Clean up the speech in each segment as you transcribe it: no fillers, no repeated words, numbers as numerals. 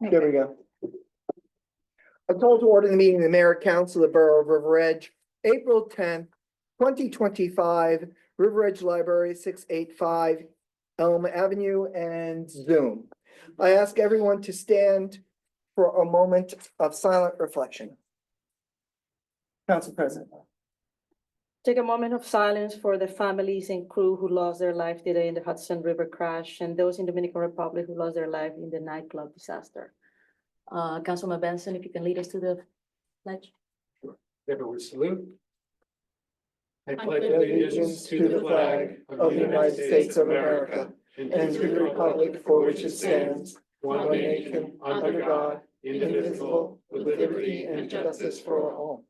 There we go. I call to order the meeting of the Mayor Council of the Borough of River Edge, April 10th, 2025, River Edge Library, 685 Elm Avenue and Zoom. I ask everyone to stand for a moment of silent reflection. Council President. Take a moment of silence for the families and crew who lost their life today in the Hudson River crash and those in Dominican Republic who lost their life in the nightclub disaster. Councilman Benson, if you can lead us to the pledge. Everyone salute. I pledge allegiance to the flag of the United States of America and to the republic for which it stands, one nation, under God, indivisible, with liberty and justice for all.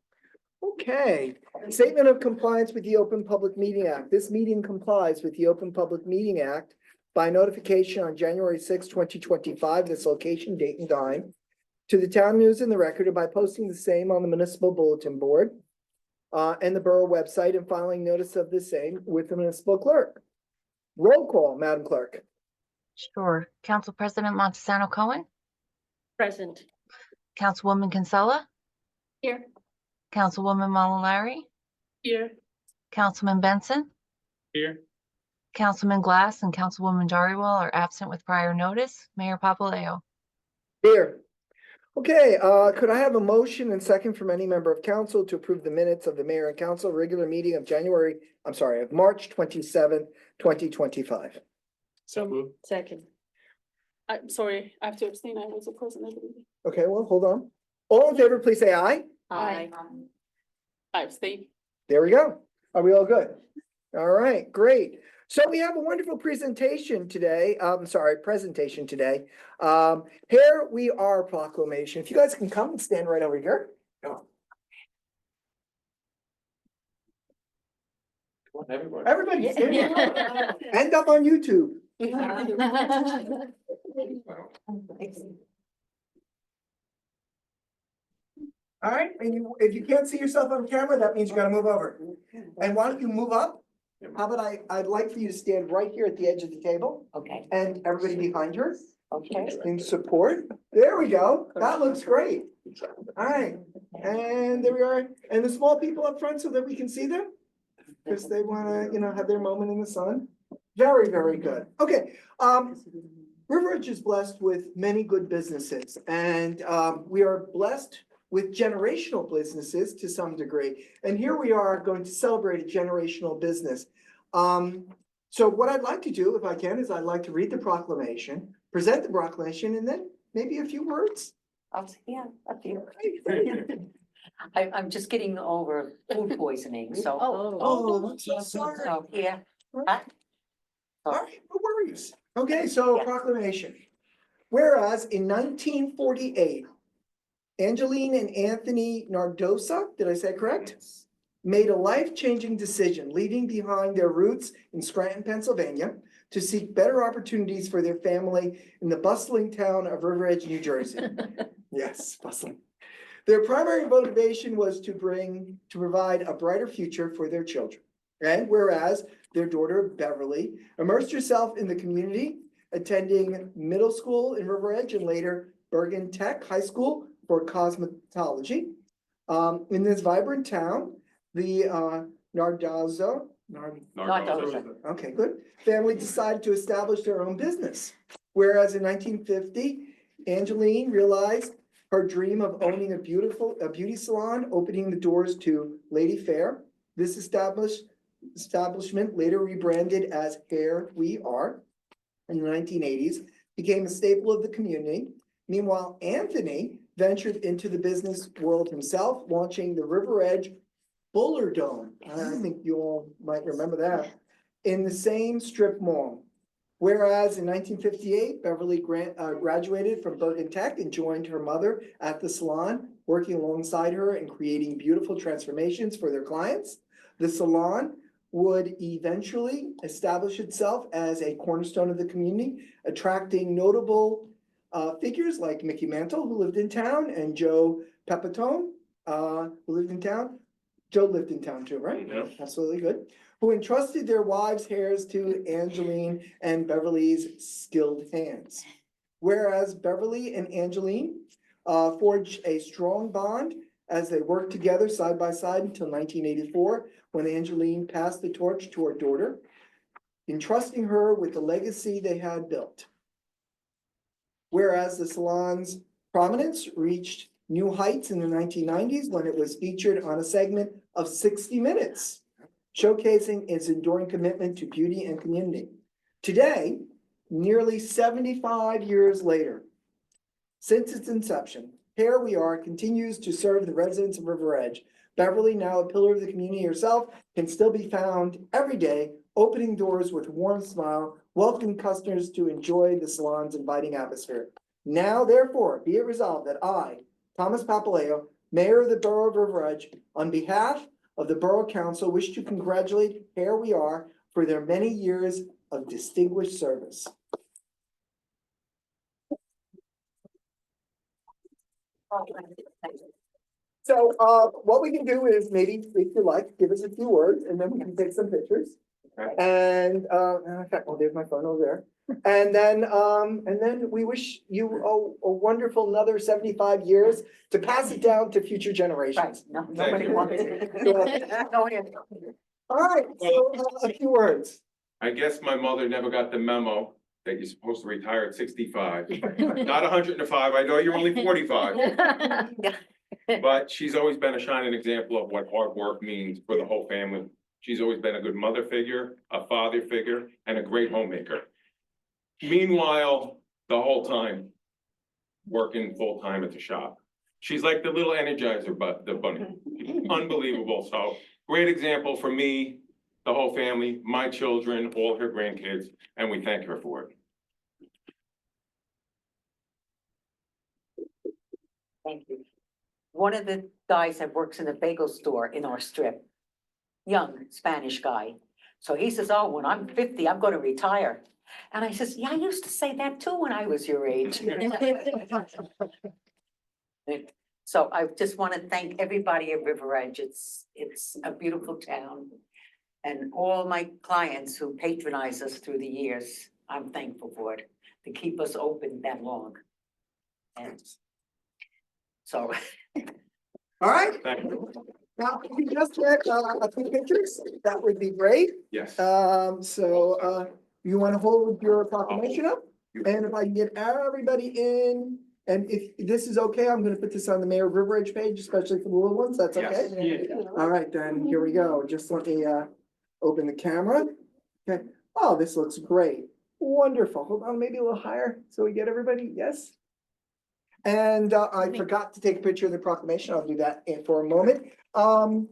Okay, statement of compliance with the Open Public Meeting Act. This meeting complies with the Open Public Meeting Act by notification on January 6, 2025, this location, date and time, to the town news and the record, and by posting the same on the municipal bulletin board and the borough website, and filing notice of the same with the municipal clerk. Roll call, Madam Clerk. Sure. Council President Montesano Cohen, Present. Councilwoman Kinsella, Here. Councilwoman Malalari, Here. Councilman Benson, Here. Councilman Glass, and Councilwoman Dhariwal are absent with prior notice. Mayor Papaleo. Here. Okay, could I have a motion and second from any member of council to approve the minutes of the mayor and council regular meeting of March 27th, 2025? So moved. Second. I'm sorry, I have to abstain. I was a person at the meeting. Okay, well, hold on. All in favor, please say aye. Aye. I abstain. There we go. Are we all good? All right, great. So we have a wonderful presentation today. Presentation today. Here we are proclamation. If you guys can come and stand right over here. Come on, everybody. Everybody, stand up. End up on YouTube. All right, and if you can't see yourself on camera, that means you gotta move over. And why don't you move up? How about I'd like for you to stand right here at the edge of the table. Okay. And everybody behind her Okay. in support. There we go. That looks great. All right, and there we are. And the small people up front so that we can see them. Because they wanna, have their moment in the sun. Very, very good. Okay, River Edge is blessed with many good businesses, and we are blessed with generational businesses to some degree. And here we are going to celebrate a generational business. So what I'd like to do, if I can, is I'd like to read the proclamation, present the proclamation, and then maybe a few words. Yeah, up here. I'm just getting over food poisoning, so. Oh, I'm so sorry. So, yeah. All right, no worries. Okay, so Yeah. proclamation. Whereas in 1948, Angeline and Anthony Nardosa, did I say it correct? Made a life-changing decision, leaving behind their roots in Scranton, Pennsylvania, to seek better opportunities for their family in the bustling town of River Edge, New Jersey. Yes, bustling. Their primary motivation was to provide a brighter future for their children. And whereas their daughter Beverly immersed herself in the community, attending middle school in River Edge and later Bergen Tech High School for cosmetology. In this vibrant town, the Nardoza, okay, good, family decided to establish their own business. Whereas in 1950, Angeline realized her dream of owning a beauty salon, opening the doors to Lady Fair. This establishment, later rebranded as Hair We Are in the 1980s, became a staple of the community. Meanwhile, Anthony ventured into the business world himself, launching the River Edge Buller Dome. I think you all might remember that, in the same strip mall. Whereas in 1958, Beverly graduated from Bergen Tech and joined her mother at the salon, working alongside her and creating beautiful transformations for their clients. The salon would eventually establish itself as a cornerstone of the community, attracting notable figures like Mickey Mantle, who lived in town, and Joe Pepitone, who lived in town. Joe lived in town too, right? Yeah. Absolutely good. Who entrusted their wives' hairs to Angeline and Beverly's skilled hands. Whereas Beverly and Angeline forged a strong bond as they worked together side by side until 1984, when Angeline passed the torch to her daughter, entrusting her with the legacy they had built. Whereas the salon's prominence reached new heights in the 1990s when it was featured on a segment of 60 Minutes, showcasing its enduring commitment to beauty and community. Today, nearly 75 years later, since its inception, Here We Are continues to serve the residents of River Edge. Beverly, now a pillar of the community herself, can still be found every day, opening doors with a warm smile, welcoming customers to enjoy the salon's inviting atmosphere. Now, therefore, be it resolved that I, Thomas Papaleo, Mayor of the Borough of River Edge, on behalf of the Borough Council, wish to congratulate Here We Are for their many years of distinguished service. So, what we can do is maybe, if you like, give us a few words and then we can take some pictures. Okay. And, in fact, oh, there's my phone over there. And then we wish you a wonderful another 75 years to pass it down to future Right, generations. no, nobody you. wants it. Nobody- All right, so a few words. I guess my mother never got the memo that you're supposed to retire at 65. Not 105, I know you're only 45, but she's always been a shining example of what hard work means for the whole family. She's always been a good mother figure, a father figure, and a great homemaker. Meanwhile, the whole time, working full-time at the shop. She's like the little energizer, but the bunny, unbelievable. So great example for me, the whole family, my children, all her grandkids, and we thank her for it. Thank you. One of the guys that works in a bagel store in our strip, young Spanish guy. So he says, oh, when I'm 50, I'm gonna retire. And I says, yeah, I used to say that too when I was your age. So I just want to thank everybody at River Edge. It's a beautiful town. And all my clients who patronize us through the years, I'm thankful for it, to keep us open that long. And so, All right, Thank you. now, if you just get a few pictures, that would be great. Yes. You want to hold your proclamation up? And if I can get everybody in, and if this is okay, I'm gonna put this on the Mayor of River Edge page, especially for the little ones, that's okay? Yeah. All right, then, here we go. Just let me open the camera. Okay, oh, this looks great. Wonderful. Hold on, maybe a little higher so we get everybody, yes? And I forgot to take a picture of the proclamation. I'll do that for a moment. And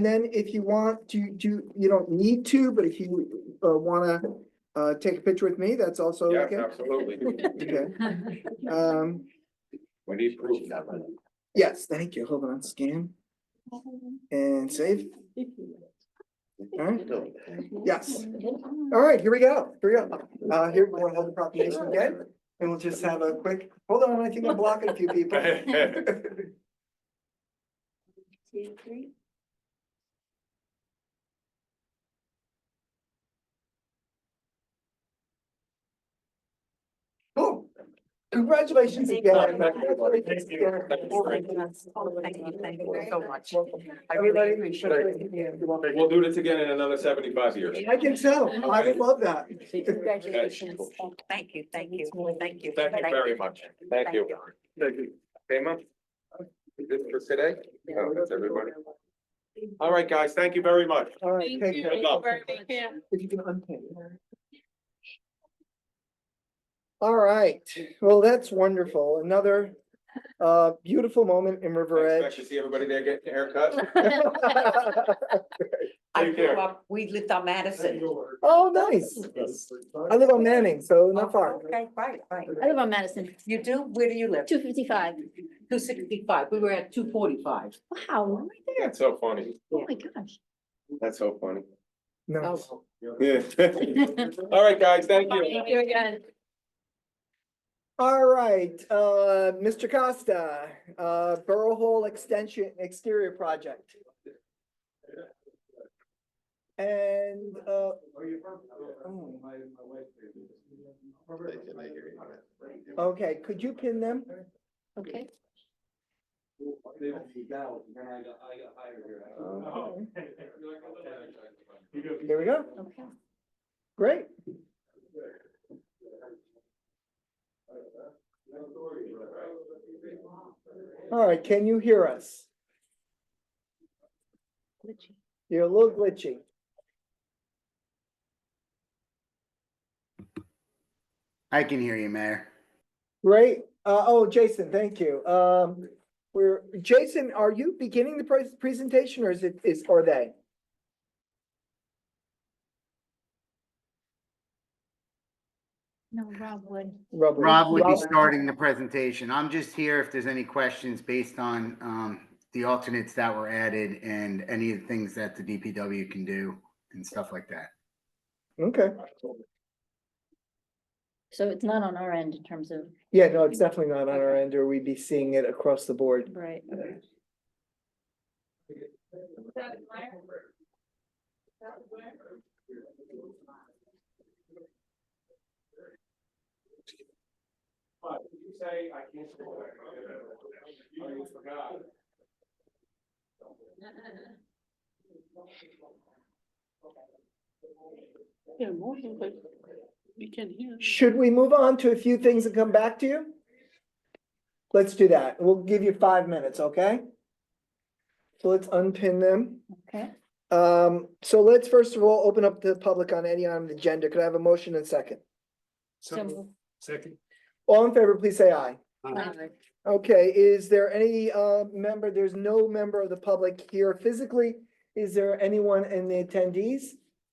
then if you want to you don't need to, but if you wanna take a picture with me, that's also Yes, okay. absolutely. Okay. We need proof. Yes, thank you. Hold on, scan and save. All right, yes. All right, here we go. Here we go. Here we'll hold the proclamation again, and we'll just have a quick, hold on, I think I'm blocking a few people. Cool. Congratulations again. thank you so much. I really Everybody, appreciate it. We'll do this again in another 75 years. I can tell. I would love that. Congratulations. Thank you, thank you, thank you. Thank you very much. Thank you. Thank you. Payment? Is this for today? Oh, that's everybody. All right, guys, thank you very much. All right, Thank take you. care. Thank you very much. Yeah. If you can unpin. All right, well, that's wonderful. Another beautiful moment in River I expect Edge. to see everybody there getting a haircut. I Take grew care. up, we lived on Madison. Oh, nice. I live on Manning, so not far. Okay, right. I live on Madison, You do? Where do you live? 255. 265. We were at 245. Wow, right there. That's so funny. Oh my gosh. That's so funny. No. Yeah. All right, guys, thank you. Thank you again. All right, Mr. Costa, Borough Hall Extension Exterior Project. And, oh. Okay, could you pin them? Okay. Okay. Here we go. Okay. Great. All right, can you hear us? You're a little glitchy. I can hear you, Mayor. Great. Oh, Jason, thank you. Jason, are you beginning the presentation or are they? No, Rob would. Rob would be starting the presentation. I'm just here if there's any questions based on the alternates that were added and any of the things that the DPW can do and stuff like that. Okay. So it's not on our end in terms of, Yeah, no, it's definitely not on our end, or we'd be seeing it across the board. right, Did you say I can't? I forgot. Yeah, moving, but we can hear. Should we move on to a few things and come back to you? Let's do that. We'll give you 5 minutes, okay? So let's unpin them. okay. So let's first of all, open up the public on any item on the agenda. Could I have a motion and second? So moved. Second. All in favor, please say aye. Aye. Okay, is there any member, there's no member of the public here physically. Is there anyone in the attendees?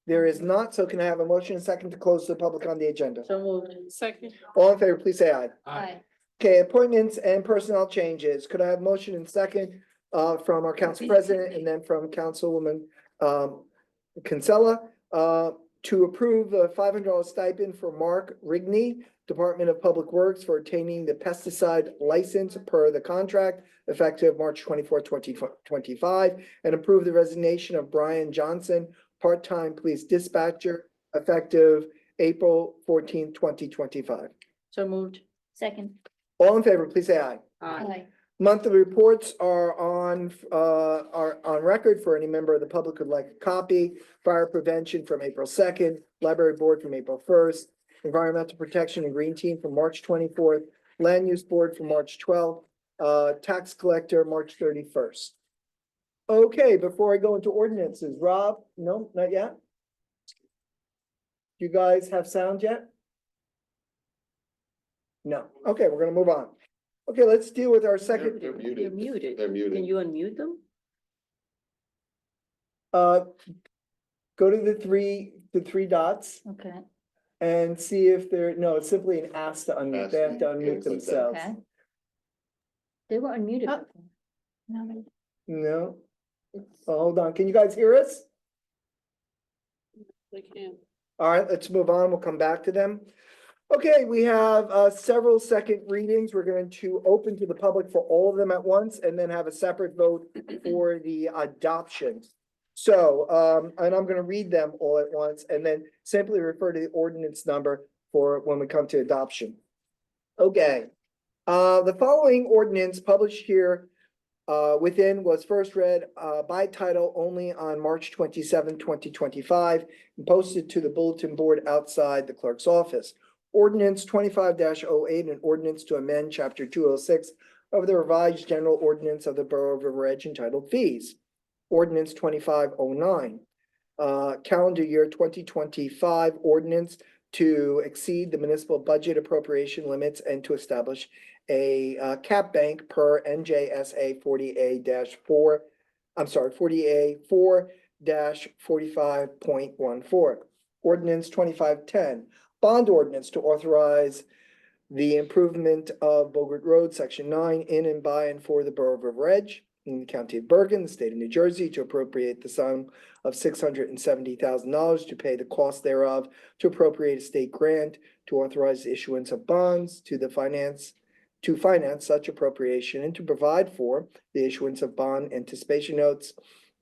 There is not, so can I have a motion and second to close the public on the agenda? So moved. Second, All in favor, please say aye. Aye. Okay, appointments and personnel changes. Could I have motion and second from our council president and then from Councilwoman Kinsella to approve a $500 stipend for Mark Rigney, Department of Public Works, for obtaining the pesticide license per the contract effective March 24, 2025, and approve the resignation of Brian Johnson, part-time police dispatcher, effective April 14, 2025. So moved. Second. All in favor, please say aye. Aye. Monthly reports are on record for any member of the public who'd like a copy. Fire prevention from April 2nd, library board from April 1st, environmental protection and green team from March 24th, land use board from March 12th, tax collector, March 31st. Okay, before I go into ordinances, Rob, no, not yet? You guys have sound yet? No. Okay, we're gonna move on. Okay, let's deal with our second. They're muted. They're muted. Can you unmute them? Go to the three dots Okay, and see if they're, no, it's simply an ask to unmute. They have to Ask, yeah, unmute click that. themselves. okay. They were unmuted. Oh. before. No, No, it's, oh, hold on. Can you guys hear us? they can. All right, let's move on. We'll come back to them. Okay, we have several second readings. We're going to open to the public for all of them at once and then have a separate vote for the adoption. So, and I'm gonna read them all at once and then simply refer to the ordinance number for when we come to adoption. Okay, the following ordinance published here within was first read by title only on March 27, 2025, and posted to the bulletin board outside the clerk's office. Ordinance 25-08, an ordinance to amend chapter 206 of the revised general ordinance of the Borough of River Edge entitled Fees. Ordinance 2509, calendar year 2025 ordinance to exceed the municipal budget appropriation limits and to establish a cap bank per NJSA 40A-4, I'm sorry, 40A-4-45.14. Ordinance 2510, bond ordinance to authorize the improvement of Bogart Road, section 9, in and by and for the Borough of River Edge in the county of Bergen, the state of New Jersey, to appropriate the sum of $670,000 to pay the cost thereof, to appropriate a state grant, to authorize the issuance of bonds to finance such appropriation, and to provide for the issuance of bond anticipation notes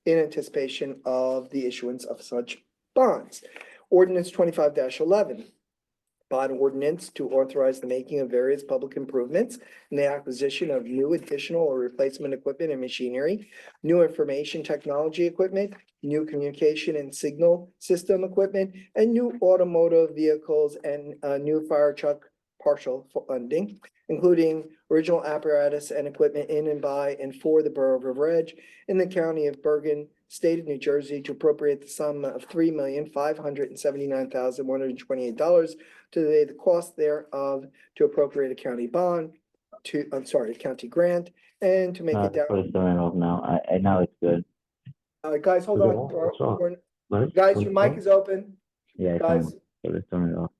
in anticipation of the issuance of such bonds. Ordinance 25-11. bond ordinance to authorize the making of various public improvements and the acquisition of new additional or replacement equipment and machinery, new information technology equipment, new communication and signal system equipment, and new automotive vehicles and new fire truck partial funding, including original apparatus and equipment in and by and for the Borough of River Edge in the County of Bergen, State of New Jersey, to appropriate the sum of $3,579,128 to pay the cost thereof, to appropriate a county bond, a county grant, and to make it down. It's turning off now. I now it's good. Guys, hold Is it on. on? It's off. What? Guys, What's your mic on? is open. Yeah, it's Guys, on. So let's turn it off.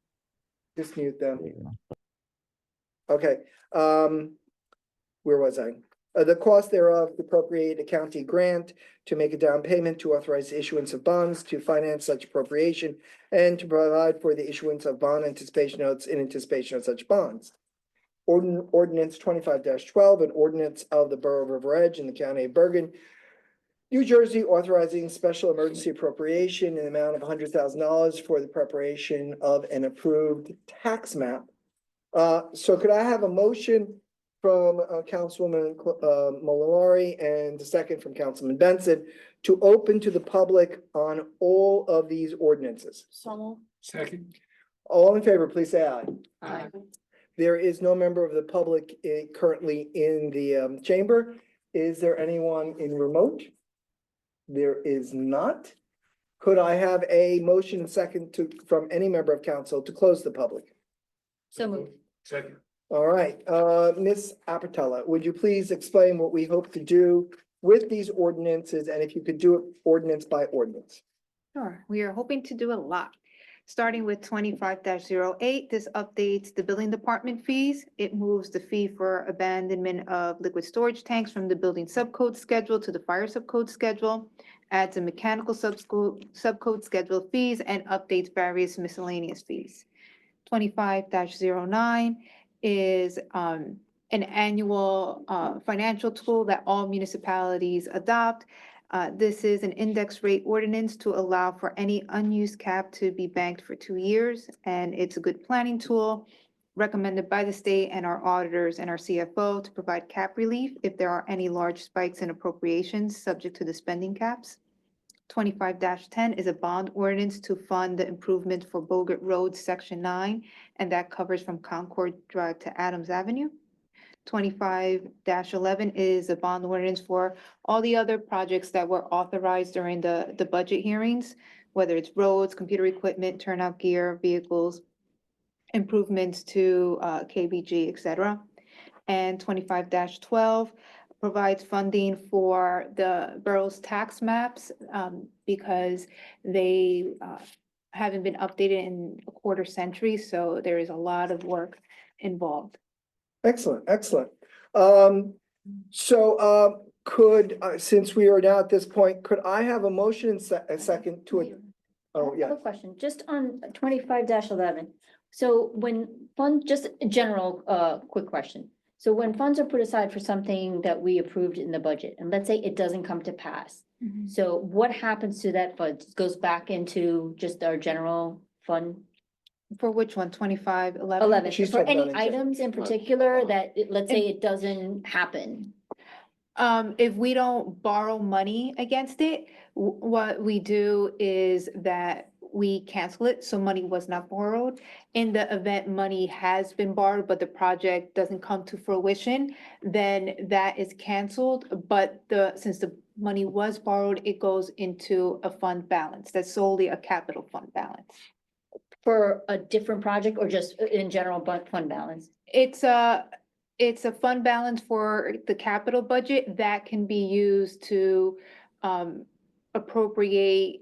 just mute them. There you go. Okay, where was I? The cost thereof to appropriate a county grant, to make a down payment, to authorize the issuance of bonds, to finance such appropriation, and to provide for the issuance of bond anticipation notes in anticipation of such bonds. Ordinance 25-12, an ordinance of the Borough of River Edge in the County of Bergen, New Jersey, authorizing special emergency appropriation in the amount of $100,000 for the preparation of an approved tax map. So could I have a motion from Councilwoman Mallory and a second from Councilman Benson to open to the public on all of these ordinances? So. Second. All in favor, please say aye. Aye. There is no member of the public currently in the chamber. Is there anyone in remote? There is not. Could I have a motion second from any member of council to close the public? So moved. Second. All right, Ms. Apatella, would you please explain what we hope to do with these ordinances, and if you could do it ordinance by ordinance? Sure, we are hoping to do a lot. Starting with 25-08, this updates the building department fees. It moves the fee for abandonment of liquid storage tanks from the building subcode schedule to the fire subcode schedule, adds a mechanical subcode schedule fees, and updates various miscellaneous fees. 25-09 is an annual financial tool that all municipalities adopt. This is an index rate ordinance to allow for any unused cap to be banked for 2 years, and it's a good planning tool recommended by the state and our auditors and our CFO to provide cap relief if there are any large spikes in appropriations subject to the spending caps. 25-10 is a bond ordinance to fund the improvement for Bogart Road, Section 9, and that covers from Concord Drive to Adams Avenue. 25-11 is a bond ordinance for all the other projects that were authorized during the budget hearings, whether it's roads, computer equipment, turnout gear, vehicles, improvements to KBG, et cetera. And 25-12 provides funding for the borough's tax maps because they haven't been updated in a quarter century, so there is a lot of work involved. Excellent, excellent. Could, since we are now at this point, could I have a motion and a second to it? Oh, I yeah. have a question, just on 25-11. So when just a general, quick question. So when funds are put aside for something that we approved in the budget, and let's say it doesn't come to pass. So what happens to that fund? It goes back into just our general fund? For which one? 25-11? 11, She's for talking any about it. items in particular that, let's say it doesn't happen. If we don't borrow money against it, what we do is that we cancel it, so money was not borrowed. In the event money has been borrowed, but the project doesn't come to fruition, then that is canceled. But since the money was borrowed, it goes into a fund balance. That's solely a capital fund balance. For a different project or just in general fund balance? It's a fund balance for the capital budget that can be used to appropriate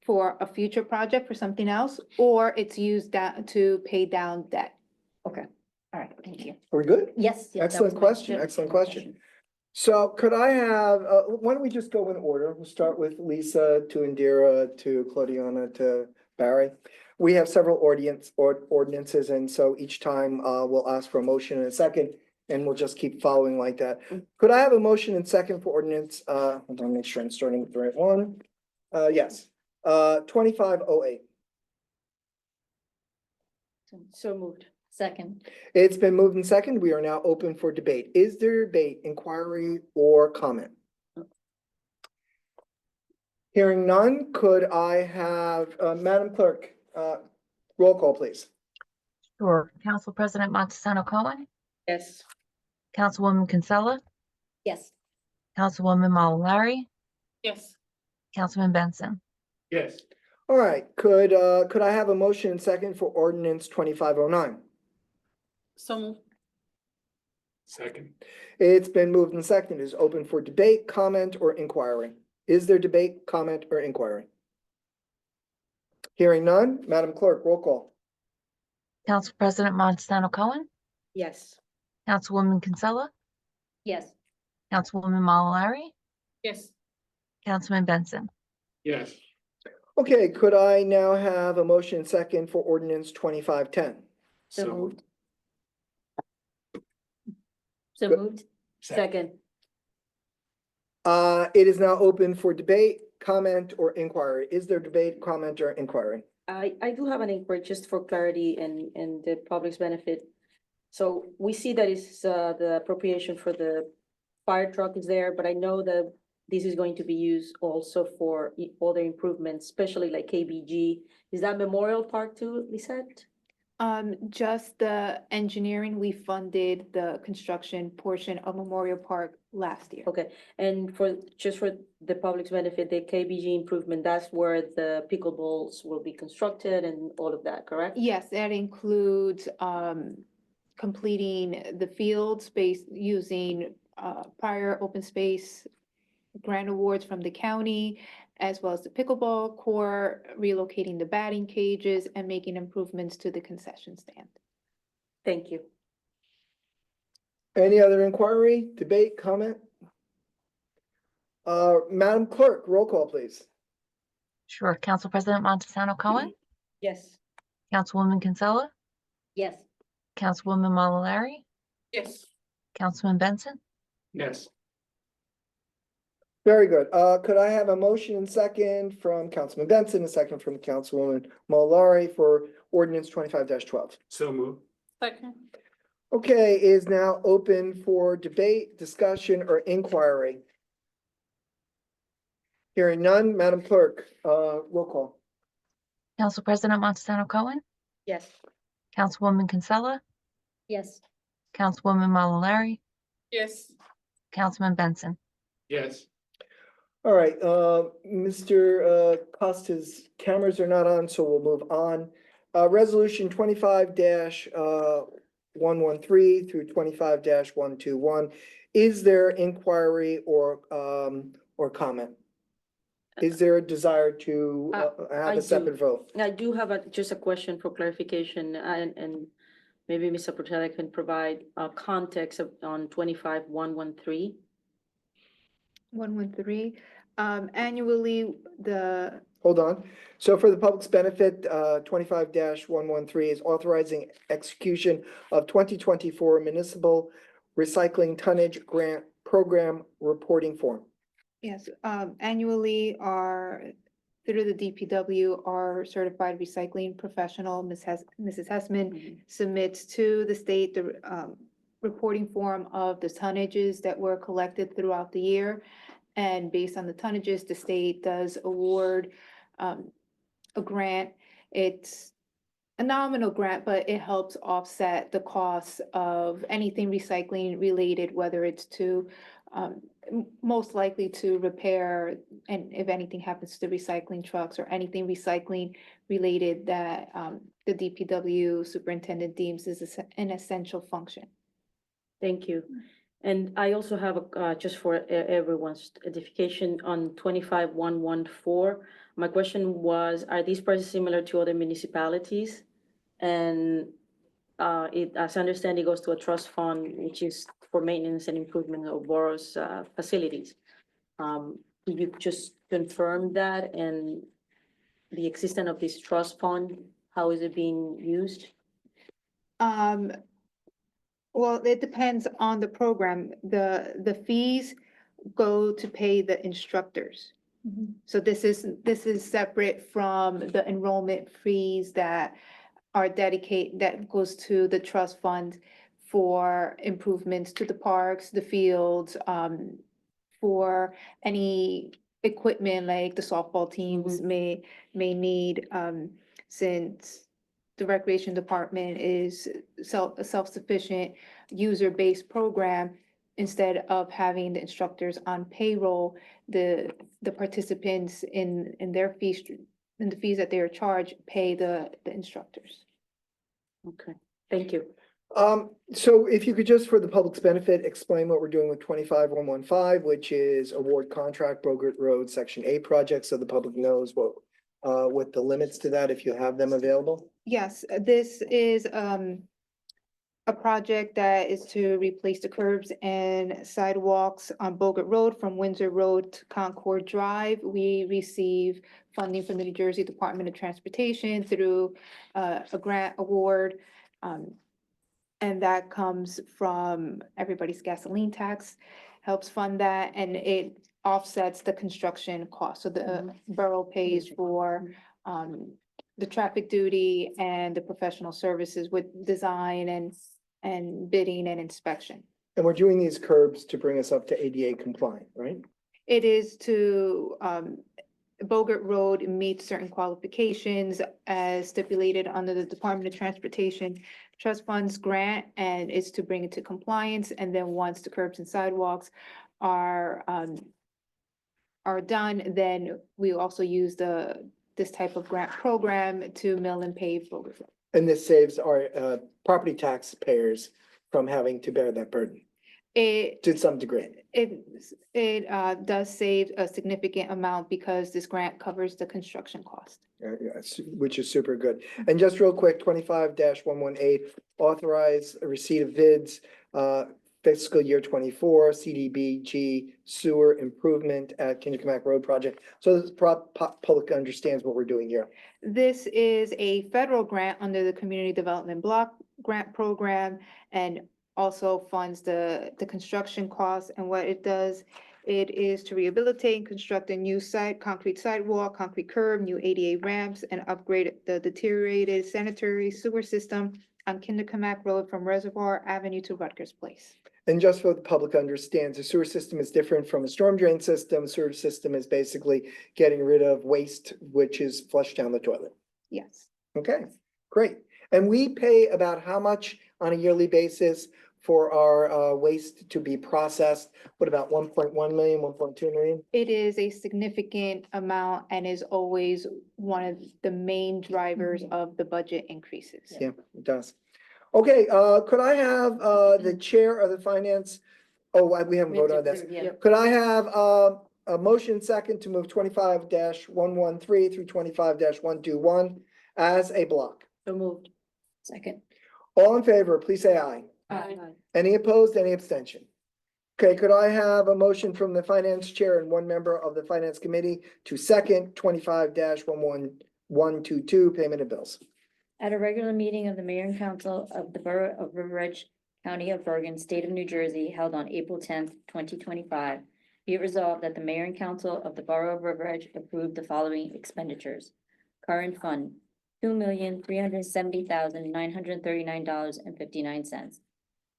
for a future project for something else, or it's used to pay down debt. All right, thank you. Are we good? Yes. that was Excellent my question, general excellent question. So could I have, why don't we just go in order? We'll start with Lisa to Indira to Claudiana to Barry. We have several ordinances, and so each time we'll ask for a motion in a second, and we'll just keep following like that. Could I have a motion and second for ordinance? Hold on, make sure I'm starting with the right one. Yes, 2508. So moved. Second, It's been moved and second. We are now open for debate. Is there debate, inquiry, or comment? Hearing none, could I have, Madam Clerk, roll call, please? Sure. Council President Montesano Cohen, Yes. Councilwoman Kinsella, yes. Councilwoman Mallory, Yes. Councilman Benson. Yes. All right, could I have a motion and second for ordinance 2509? So moved. Second. It's been moved and seconded. Is open for debate, comment, or inquiry. Is there debate, comment, or inquiry? Hearing none, Madam Clerk, roll call. Council President Montesano Cohen, Yes. Councilwoman Kinsella, Yes. Councilwoman Mallory, Yes. Councilman Benson. Yes. Okay, could I now have a motion and second for ordinance 2510? So So moved. So Good. moved. Second. It is now open for debate, comment, or inquiry. Is there debate, comment, or inquiry? I do have an inquiry just for clarity and the public's benefit. So we see that is the appropriation for the fire truck is there, but I know that this is going to be used also for other improvements, especially like KBG. Is that Memorial Park too, Lisette? Just the engineering, we funded the construction portion of Memorial Park last year. Okay, and just for the public's benefit, the KBG improvement, that's where the pickleballs will be constructed and all of that, correct? Yes, that includes completing the field space using prior open space grant awards from the county, as well as the pickleball court, relocating the batting cages, and making improvements to the concession stand. Thank you. Any other inquiry, debate, comment? Madam Clerk, roll call, please. Sure. Council President Montesano Cohen, Yes. Councilwoman Kinsella, Yes. Councilwoman Mallory, Yes. Councilman Benson. Yes. Very good. Could I have a motion and second from Councilman Benson, a second from Councilwoman Malari for ordinance 25-12? So move. Second. Okay, is now open for debate, discussion, or inquiry. Hearing none, Madam Clerk, roll call. Council President Montesano Cohen, Yes. Councilwoman Kinsella, Yes. Councilwoman Mallory, Yes. Councilman Benson. Yes. All right, Mr. Costa's cameras are not on, so we'll move on. Resolution 25-113 through 25-121. Is there inquiry or comment? Is there a desire to have I a separate do. vote? I do have just a question for clarification and maybe Mr. Portela can provide context on 25-113. 113, annually, the Hold on. So for the public's benefit, 25-113 is authorizing execution of 2024 municipal recycling tonnage grant program reporting form. Yes, annually, through the DPW, our certified recycling professional, Mrs. Hessman, submits to the state the reporting form of the tonnages that were collected throughout the year. And based on the tonnages, the state does award a grant. It's a nominal grant, but it helps offset the costs of anything recycling related, whether it's to most likely to repair, and if anything happens to the recycling trucks or anything recycling related that the DPW superintendent deems is an essential function. Thank you. And I also have just for everyone's edification on 25-114. My question was, are these prices similar to other municipalities? And as I understand, it goes to a trust fund, which is for maintenance and improvement of boroughs facilities. Could you just confirm that and the existence of this trust fund? How is it being used? Well, it depends on the program. The fees go to pay the instructors. So this is separate from the enrollment fees that are dedicated, that goes to the trust fund for improvements to the parks, the fields, for any equipment like the softball teams may need, since the recreation department is a self-sufficient, user-based program. Instead of having the instructors on payroll, the participants in their fees, in the fees that they are charged, pay the instructors. Okay, thank you. So if you could just, for the public's benefit, explain what we're doing with 25115, which is award contract Bogert Road Section 8 project, so the public knows what the limits to that, if you have them available. Yes, this is a project that is to replace the curbs and sidewalks on Bogert Road from Windsor Road to Concord Drive. We receive funding from the New Jersey Department of Transportation through a grant award. And that comes from everybody's gasoline tax, helps fund that, and it offsets the construction cost. So the borough pays for the traffic duty and the professional services with design and bidding and inspection. And we're doing these curbs to bring us up to ADA compliant, right? It is to, Bogert Road meets certain qualifications as stipulated under the Department of Transportation Trust Funds grant, and is to bring it to compliance. And then once the curbs and sidewalks are done, then we also use this type of grant program to mill and pave Bogert Road. And this saves our property taxpayers from having to bear that burden It to some degree. does save a significant amount because this grant covers the construction cost. Which is super good. And just real quick, 25-118, authorize a receipt of bids, fiscal year 24, CDBG sewer improvement at Kindercamack Road project. So this public understands what we're doing here. This is a federal grant under the Community Development Block Grant Program, and also funds the construction costs. And what it does, it is to rehabilitate and construct a new concrete sidewalk, concrete curb, new ADA ramps, and upgrade the deteriorated sanitary sewer system on Kindercamack Road from Reservoir Avenue to Rutgers Place. And just so the public understands, the sewer system is different from a storm drain system. Sewer system is basically getting rid of waste, which is flushed down the toilet. Yes. Okay, great. And we pay about how much on a yearly basis for our waste to be processed? What about 1.1 million, 1.2 million? It is a significant amount and is always one of the main drivers of the budget increases. Yeah, it does. Okay, could I have the chair of the finance? Oh, we haven't voted on this. Yeah. Could I have a motion second to move 25-113 through 25-121 as a block? So moved. Second. All in favor, please say aye. Aye. Any opposed, any abstention? Okay, could I have a motion from the finance chair and one member of the finance committee to second 25-11122 payment of bills? At a regular meeting of the Mayor and Council of the Borough of River Edge, County of Bergen, State of New Jersey, held on April 10th, 2025, be it resolved that the Mayor and Council of the Borough of River Edge approve the following expenditures. Current fund, $2,370,939.59.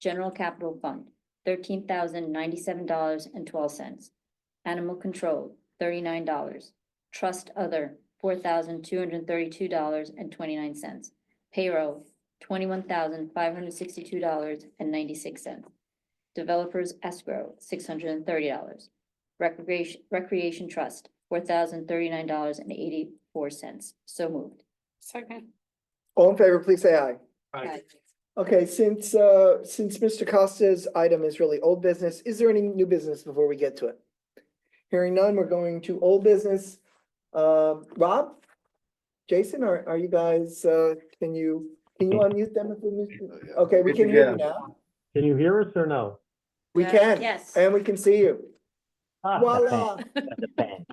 General Capital Fund, $13,097.12. Animal Control, $39. Trust Other, $4,232.29. Payroll, $21,562.96. Developers Escrow, $630. Recreation Trust, $4,039.84. So moved. Second. All in favor, please say aye. Aye. Okay, since Mr. Costa's item is really old business, is there any new business before we get to it? Hearing none, we're going to old business. Rob? Jason, are you guys, can you unmute them if we mute? Okay, we can hear you now. Can you hear us or no? We can. Yes. And we can see you. Ah, Voila. The fan.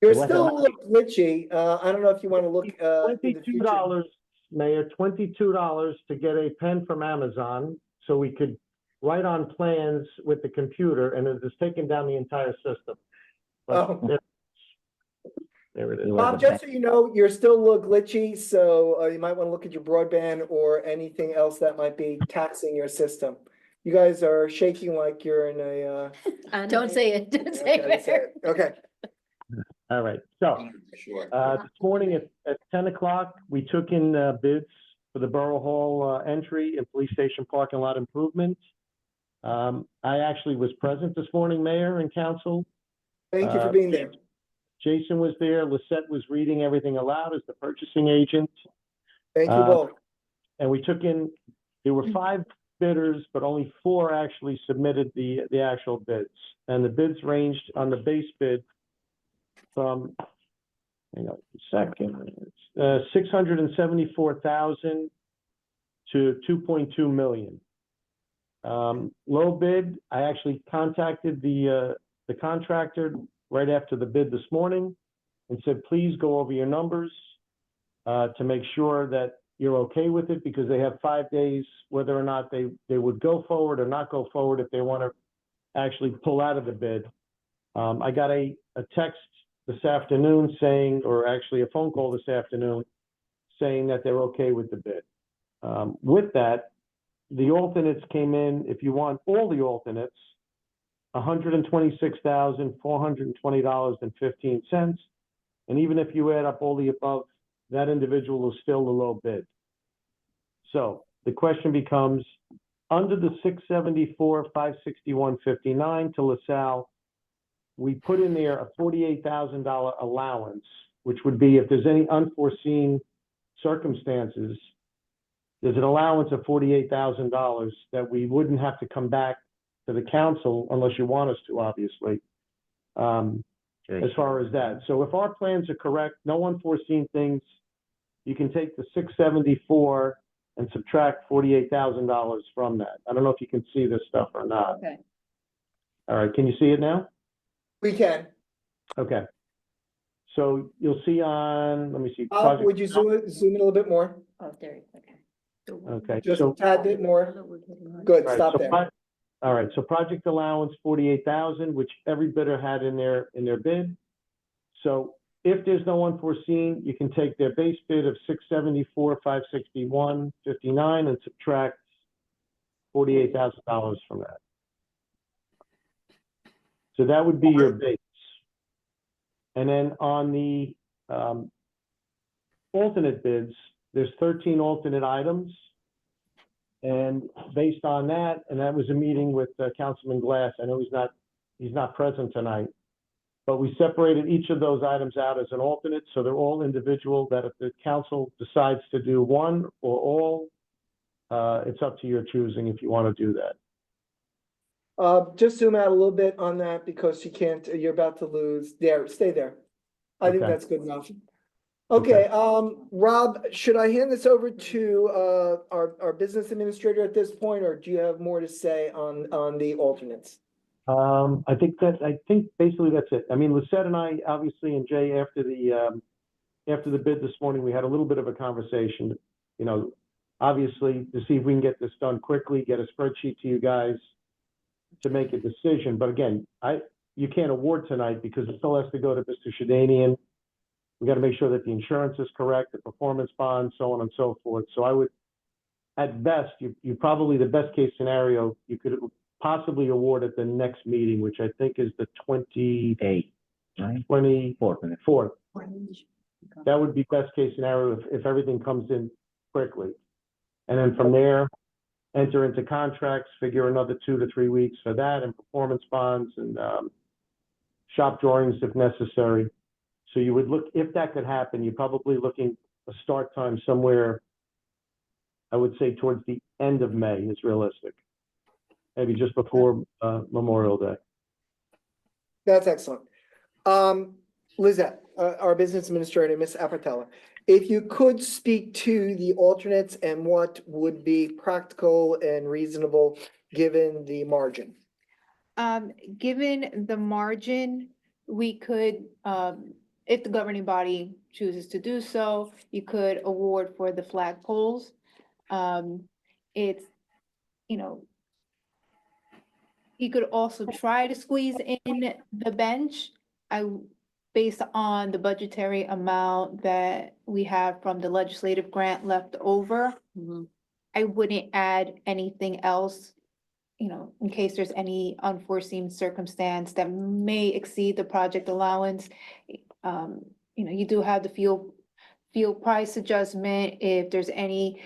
You're It wasn't still a like- little glitchy. I don't know if you want to look, in the future. $22, Mayor, $22 to get a pen from Amazon so we could write on plans with the computer, and it has taken down the entire system. But Oh. There it is. Bob, just so you know, you're still a little glitchy, so you might want to look at your broadband or anything else that might be taxing your system. You guys are shaking like you're in a. Don't say it, don't say Okay, say it. it. Okay. All right, so, Sure. this morning at 10 o'clock, we took in, bids for the Borough Hall, entry and police station parking lot improvements. I actually was present this morning, Mayor and Council. Thank you for being there. Jason was there. Lisette was reading everything aloud as the purchasing agent. Thank you both. And we took in, there were 5 bidders, but only 4 actually submitted the actual bids. And the bids ranged on the base bid from, hang on a second, 674,000 to 2.2 million. Low bid, I actually contacted the contractor right after the bid this morning and said, please go over your numbers to make sure that you're okay with it, because they have 5 days whether or not they would go forward or not go forward if they want to actually pull out of the bid. I got a text this afternoon saying, or actually a phone call this afternoon saying that they're okay with the bid. With that, the alternates came in, if you want all the alternates, $126,420.15. And even if you add up all the above, that individual is still the low bid. So the question becomes, under the 674,561.59 to LaSalle, we put in there a $48,000 allowance, which would be if there's any unforeseen circumstances, there's an allowance of $48,000 that we wouldn't have to come back to the council unless you want us to, obviously, as far as that. So if our plans are correct, no unforeseen things, you can take the 674 and subtract $48,000 from that. I don't know if you can see this stuff or not. Okay. All right, can you see it now? We can. Okay. So you'll see on, let me see. project- Would you zoom in a little bit more? Oh, there, okay. Okay. Just so- a tad bit more. Good, Right, stop so there. All right, so project allowance, 48,000, which every bidder had in their bid. So if there's no unforeseen, you can take their base bid of 674,561.59 and subtract $48,000 from that. So that would be your base. And then on the alternate bids, there's 13 alternate items. And based on that, and that was a meeting with Councilman Glass. I know he's not present tonight, but we separated each of those items out as an alternate, so they're all individual, that if the council decides to do one or all, it's up to your choosing if you want to do that. Just zoom out a little bit on that because you're about to lose. There, stay there. I think Okay. that's good enough. Okay, Rob, should I hand this over to our business administrator at this point, or do you have more to say on the alternates? I think basically that's it. I mean, Lisette and I, obviously, and Jay, after the bid this morning, we had a little bit of a conversation, you know, obviously to see if we can get this done quickly, get a spreadsheet to you guys to make a decision. But again, you can't award tonight because it still has to go to Mr. Shadanian. We got to make sure that the insurance is correct, the performance bond, so on and so forth. So I would, at best, you probably, the best case scenario, you could possibly award at the next meeting, which I think is the 8, right? 24th. That would be best case scenario if everything comes in quickly. And then from there, enter into contracts, figure another 2 to 3 weeks for that, and performance bonds and shop drawings if necessary. So you would look, if that could happen, you're probably looking a start time somewhere, I would say towards the end of May is realistic. Maybe just before Memorial Day. That's excellent. Lizette, our business administrator, Ms. Apatella, if you could speak to the alternates and what would be practical and reasonable given the margin. Given the margin, we could, if the governing body chooses to do so, you could award for the flag poles. It's, you know, you could also try to squeeze in the bench. based on the budgetary amount that we have from the legislative grant left over, Mhm. I wouldn't add anything else, you know, in case there's any unforeseen circumstance that may exceed the project allowance. You know, you do have the fuel price adjustment, if there's any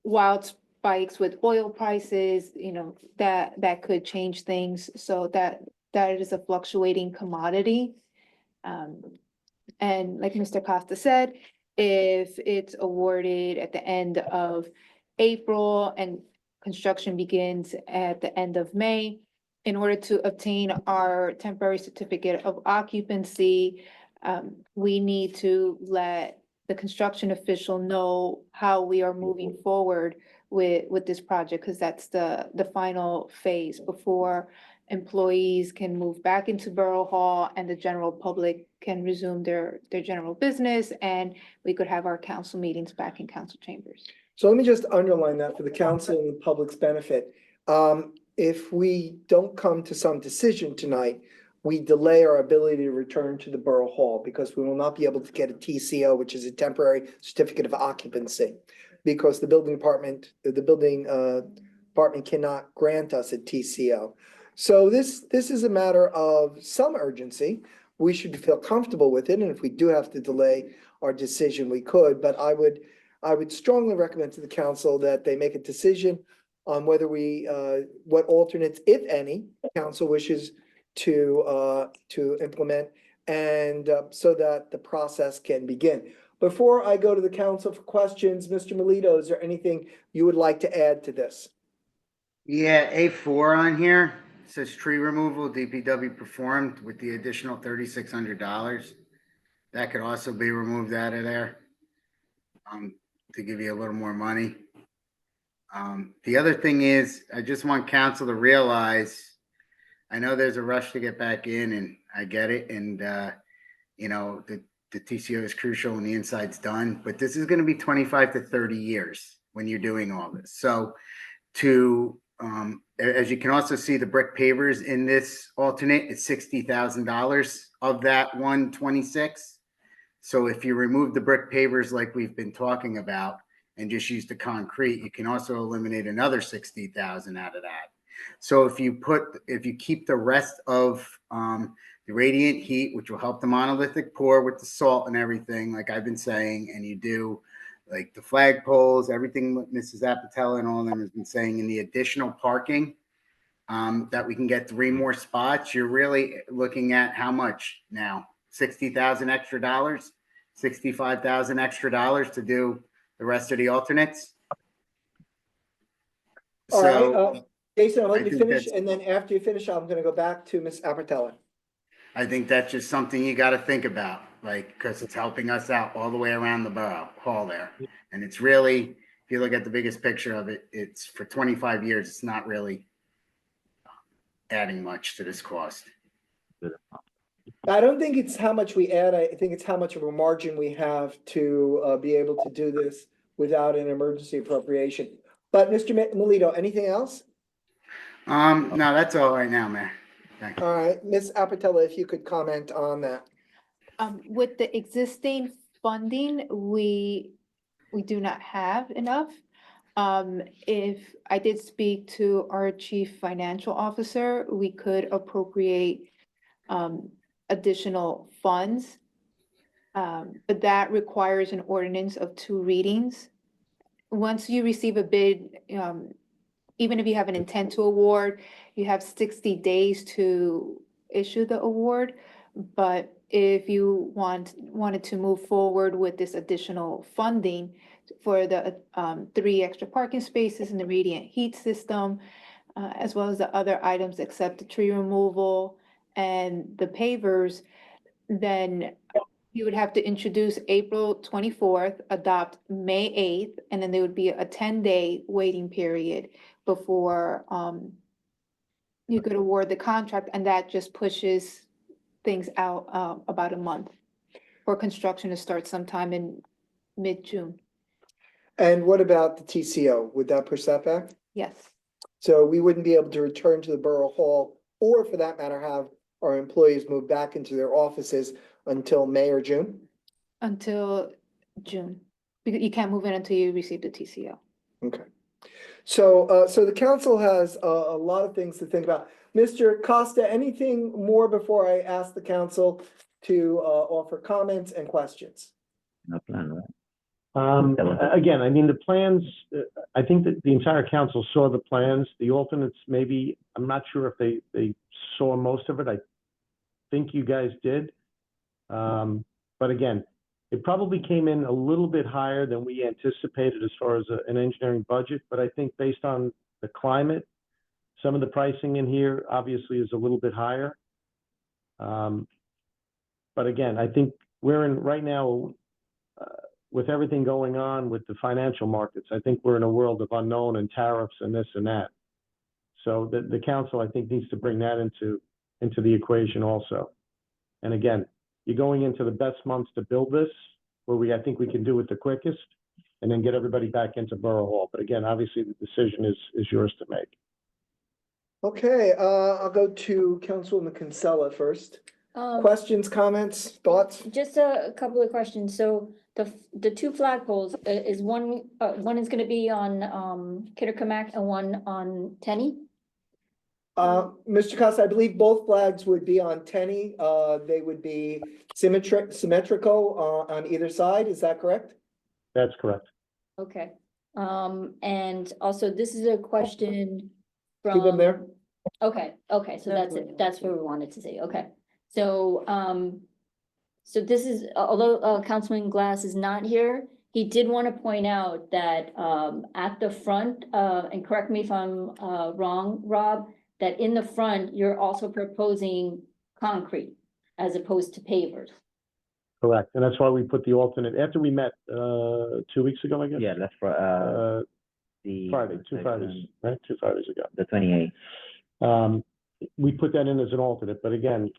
wild spikes with oil prices, you know, that could change things, so that is a fluctuating commodity. And like Mr. Costa said, if it's awarded at the end of April and construction begins at the end of May, in order to obtain our temporary certificate of occupancy, we need to let the construction official know how we are moving forward with this project, because that's the final phase before employees can move back into Borough Hall and the general public can resume their general business, and we could have our council meetings back in council chambers. So let me just underline that for the council and the public's benefit. If we don't come to some decision tonight, we delay our ability to return to the Borough Hall because we will not be able to get a TCO, which is a temporary certificate of occupancy. Because the building department cannot grant us a TCO. So this is a matter of some urgency. We should feel comfortable with it, and if we do have to delay our decision, we could, but I would strongly recommend to the council that they make a decision on whether what alternates, if any, council wishes to implement, and so that the process can begin. Before I go to the council for questions, Mr. Melito, is there anything you would like to add to this? Yeah, A4 on here says tree removal, DPW performed with the additional $3,600. That could also be removed out of there, to give you a little more money. The other thing is, I just want council to realize, I know there's a rush to get back in, and I get it, and you know, the TCO is crucial and the inside's done, but this is gonna be 25 to 30 years when you're doing all this. So as you can also see, the brick pavers in this alternate, it's $60,000 of that 126. So if you remove the brick pavers like we've been talking about and just use the concrete, you can also eliminate another 60,000 out of that. So if you keep the rest of the radiant heat, which will help the monolithic pour with the salt and everything, like I've been saying, and you do like the flagpoles, everything Mrs. Apatella and all of them has been saying, in the additional parking, that we can get 3 more spots, you're really looking at how much now? $60,000 extra dollars, $65,000 extra dollars to do the rest of the alternates. All So right, Jason, I'll let I you think finish, that's- and then after you finish, I'm gonna go back to Ms. Apatella. I think that's just something you got to think about, like, because it's helping us out all the way around the Borough Hall there. And it's really, if you look at the biggest picture of it, it's for 25 years, it's not really adding much to this cost. I don't think it's how much we add, I think it's how much of a margin we have to be able to do this without an emergency appropriation. But Mr. Melito, anything else? No, that's all right now, Mayor. Thank you. All right, Ms. Apatella, if you could comment on that. With the existing funding, we do not have enough. If I did speak to our chief financial officer, we could appropriate additional funds. But that requires an ordinance of 2 readings. Once you receive a bid, even if you have an intent to award, you have 60 days to issue the award. But if you wanted to move forward with this additional funding for the 3 extra parking spaces and the radiant heat system, as well as the other items except the tree removal and the pavers, then you would have to introduce April 24th, adopt May 8th, and then there would be a 10-day waiting period before you could award the contract, and that just pushes things out about a month for construction to start sometime in mid-June. And what about the TCO? Would that push that back? Yes. So we wouldn't be able to return to the Borough Hall, or for that matter, have our employees move back into their offices until May or June? Until June, because you can't move in until you receive the TCO. Okay. So, so the council has a lot of things to think about. Mr. Costa, anything more before I ask the council to offer comments and questions? No plan, right? Again, I mean, the plans, I think that the entire council saw the plans. The alternates, maybe, I'm not sure if they saw most of it. I think you guys did. But again, it probably came in a little bit higher than we anticipated as far as an engineering budget. But I think based on the climate, some of the pricing in here obviously is a little bit higher. But again, I think we're in right now, with everything going on with the financial markets, I think we're in a world of unknown and tariffs and this and that. So the council, I think, needs to bring that into the equation also. And again, you're going into the best months to build this, where I think we can do it the quickest, and then get everybody back into Borough Hall. But again, obviously, the decision is yours to make. Okay, I'll go to Councilwoman Kinsella first. Questions, comments, thoughts? Just a couple of questions. So the two flagpoles, is one is gonna be on Kittercamack and one on Tenny? Mr. Costa, I believe both flags would be on Tenny. They would be symmetrical on either side. Is that correct? That's correct. Okay, and also this is a question from. Keep them there. Okay, so that's it. That's what we wanted to say. Okay, so, so this is, although Councilman Glass is not here, he did want to point out that, at the front, and correct me if I'm, wrong, Rob, that in the front, you're also proposing concrete as opposed to pavers. Correct. And that's why we put the alternate, after we met 2 weeks ago, I guess? Yeah, that's for the Friday, two Fridays, right? 2 Fridays ago. the 28th. We put that in as an alternate, but again,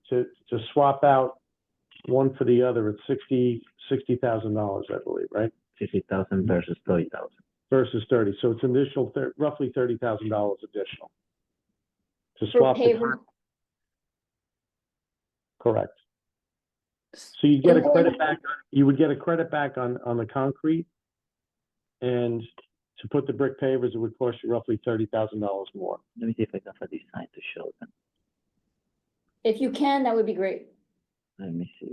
to swap out one for the other, it's $60,000, I believe, right? 50,000 versus 30,000. Versus 30, so it's an additional, roughly $30,000 additional. To For swap the, paver, correct. So you get a credit back, you would get a credit back on the concrete. And to put the brick pavers, it would cost you roughly $30,000 more. Let me see if I can find this sign to show them. if you can, that would be great. Let me see.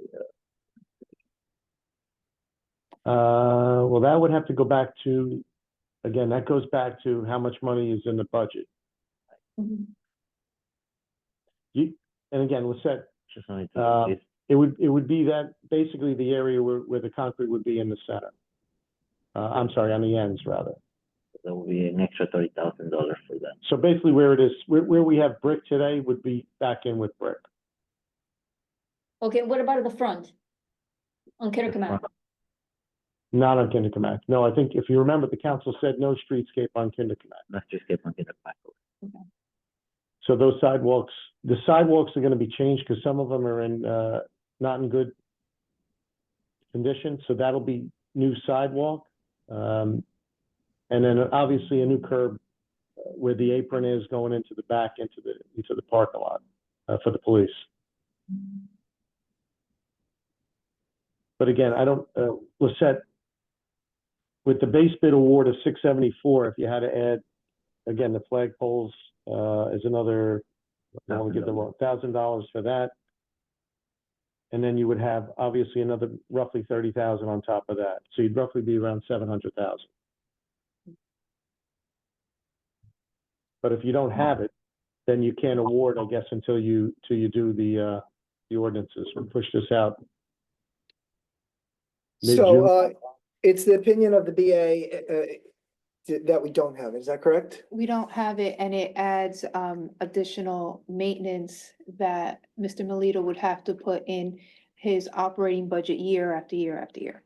Well, that would have to go back to, again, that goes back to how much money is in the budget. Mhm. And again, Lisette, Just wanted to see. it would be that, basically the area where the concrete would be in the center. I'm sorry, on the ends rather. There will be an extra $30,000 for that. So basically where it is, where we have brick today would be back in with brick. Okay, what about at the front? On Kittercamack? Not on Kindercamack. No, I think if you remember, the council said no streetscape on Kindercamack. Let's just get one in the back. So those sidewalks, the sidewalks are gonna be changed because some of them are in, not in good condition, so that'll be new sidewalk. And then obviously a new curb where the apron is going into the back, into the parking lot, for the police. But again, I don't, Lisette, with the base bid award of $674, if you had to add, again, the flagpoles, is another, I don't wanna get the wrong, $1,000 for that. And then you would have obviously another roughly 30,000 on top of that. So you'd roughly be around 700,000. But if you don't have it, then you can't award, I guess, until you do the ordinances. We'll push this out. Mid-June. So, it's the opinion of the BA, that we don't have it. Is that correct? We don't have it, and it adds additional maintenance that Mr. Melito would have to put in his operating budget year after year after year.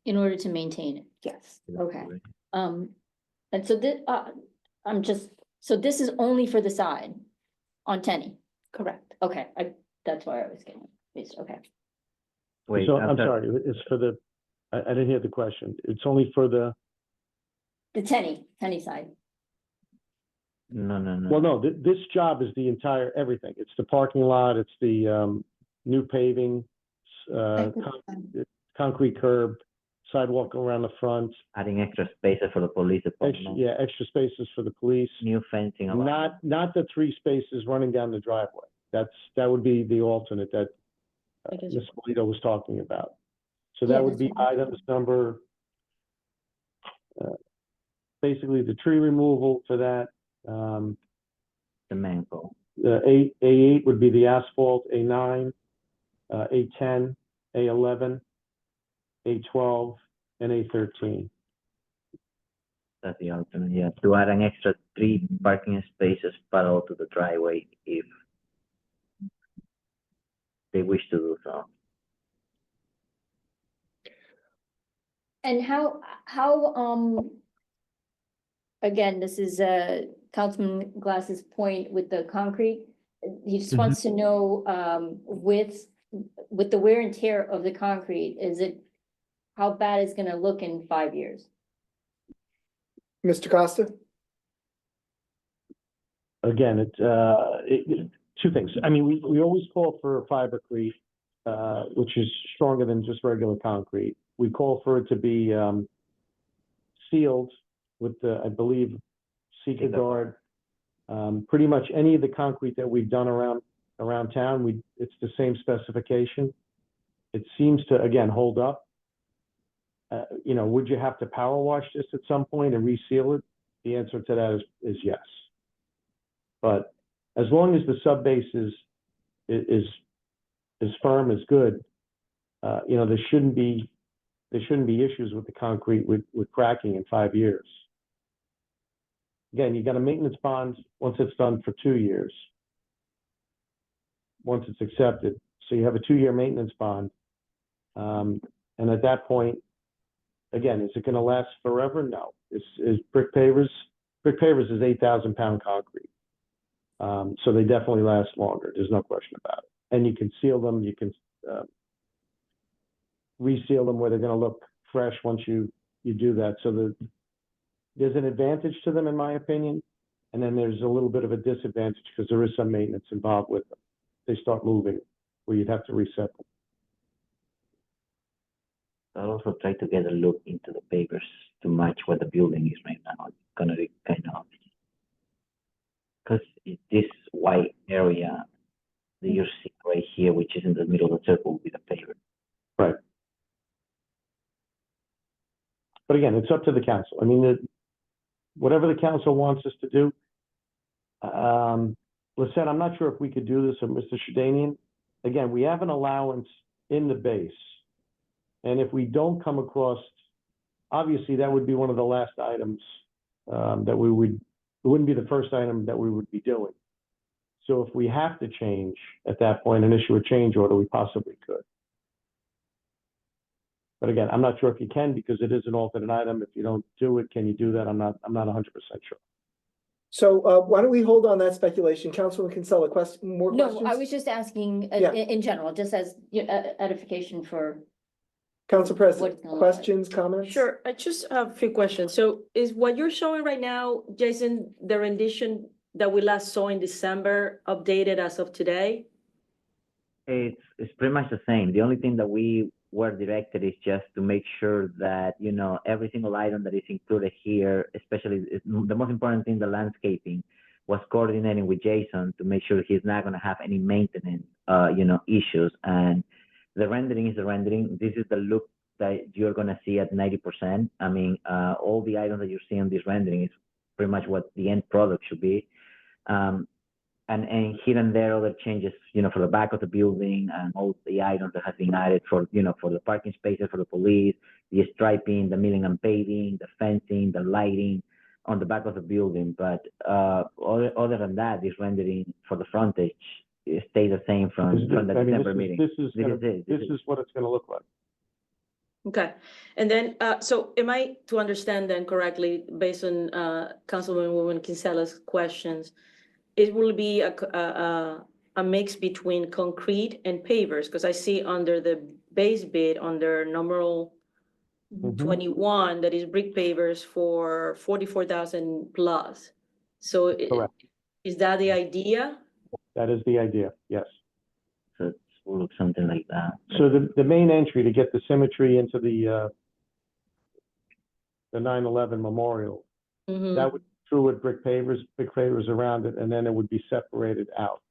In order to maintain it? Yes. Okay. And so this, so this is only for the side on Tenny? Correct. Okay, that's why I was getting confused. Okay. Wait, So I'm sorry, it's for the, I didn't hear the question. It's only for the, The Tenny side. No. well, no, this job is the entire, everything. It's the parking lot, it's the new paving, concrete curb, sidewalk around the front, Adding extra spaces for the police department. extra spaces for the police. New fencing around. Not the 3 spaces running down the driveway. That would be the alternate that I guess- Ms. Polito was talking about. So Yeah, that would that's be items number, basically the tree removal for that. The mango. A8 would be the asphalt, A9, A10, A11, A12, and A13. That's the alternate, yeah, to add an extra 3 parking spaces parallel to the driveway if they wish to do so. And how, again, this is, Councilman Glass's point with the concrete. He just wants to know, with the wear and tear of the concrete, how bad it's gonna look in 5 years? Mr. Costa? Again, it's 2 things. I mean, we always call for fibercrete, which is stronger than just regular concrete. We call for it to be sealed with the, I believe, Sika Guard. Pretty much any of the concrete that we've done around town, it's the same specification. It seems to, again, hold up. Would you have to power wash this at some point and reseal it? The answer to that is yes. But as long as the sub base is firm, is good, there shouldn't be issues with the concrete with cracking in 5 years. Again, you got a maintenance bond once it's done for 2 years. Once it's accepted, so you have a 2-year maintenance bond, and at that point, again, is it going to last forever? No. Is brick pavers is 8,000-pound concrete. So they definitely last longer. There's no question about it. And you can seal them. You can reseal them where they're going to look fresh once you do that. So there's an advantage to them, in my opinion. And then there's a little bit of a disadvantage because there is some maintenance involved with them. They start moving where you'd have to reset them. I'll also try to get a look into the pavers to match what the building is right now. It's gonna be kind of, because this white area that you're seeing right here, which is in the middle of the circle, will be the paver. Right. But again, it's up to the council. I mean, whatever the council wants us to do. Lisette, I'm not sure if we could do this, or Mr. Shedanian. Again, we have an allowance in the base. And if we don't come across, obviously that would be one of the last items that it wouldn't be the first item that we would be doing. So if we have to change at that point and issue a change order, we possibly could. But again, I'm not sure if you can because it is an alternate item. If you don't do it, can you do that? I'm not 100% sure. So why don't we hold on that speculation? Councilman Kinsella, more questions? No, I was just asking, Yeah. in general, just as edification for. Council President, What's going on? questions, comments? Sure, I just have a few questions. So is what you're showing right now, Jason, the rendition that we last saw in December, updated as of today? It's pretty much the same. The only thing that we were directed is just to make sure that, every single item that is included here, especially the most important thing, the landscaping, was coordinating with Jason to make sure he's not going to have any maintenance, issues. And the rendering is the rendering. This is the look that you're going to see at 90%. I mean, all the items that you're seeing in this rendering is pretty much what the end product should be. And here and there, other changes, for the back of the building and all the items that have been added for the parking spaces for the police, the striping, the milling and paving, the fencing, the lighting on the back of the building. But other than that, this rendering for the frontage stay the same from the December meeting. This is what it's going to look like. Okay, and then, so am I to understand then correctly, based on Councilwoman Kinsella's questions, it will be a mix between concrete and pavers? Because I see under the base bid, under numeral 21, that is brick pavers for 44,000 plus. So Correct. is that the idea? That is the idea, yes. So it's or something like that. So the main entry to get the symmetry into the 9/11 memorial, Mhm. that would be true with big pavers around it, and then it would be separated out.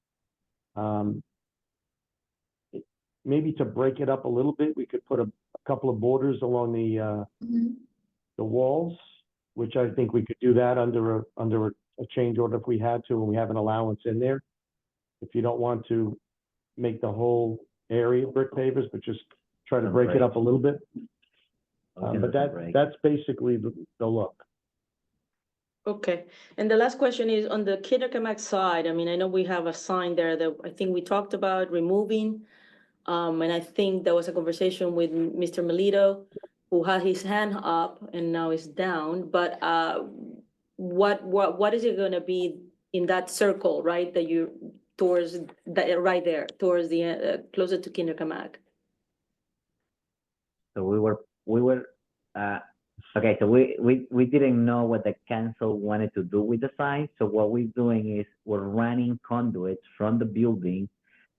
Maybe to break it up a little bit, we could put a couple of borders along the walls, which I think we could do that under a change order if we had to, and we have an allowance in there. If you don't want to make the whole area brick pavers, but just try to break it up a little bit. But that's basically the look. Okay, and the last question is on the Kidderminster side. I mean, I know we have a sign there that I think we talked about removing. And I think there was a conversation with Mr. Melito, who had his hand up and now is down, but what is it gonna be in that circle, right, that you, towards, that, right there, towards the, closer to Kinderkamak? So we were, okay, so we didn't know what the council wanted to do with the sign. So what we're doing is we're running conduits from the building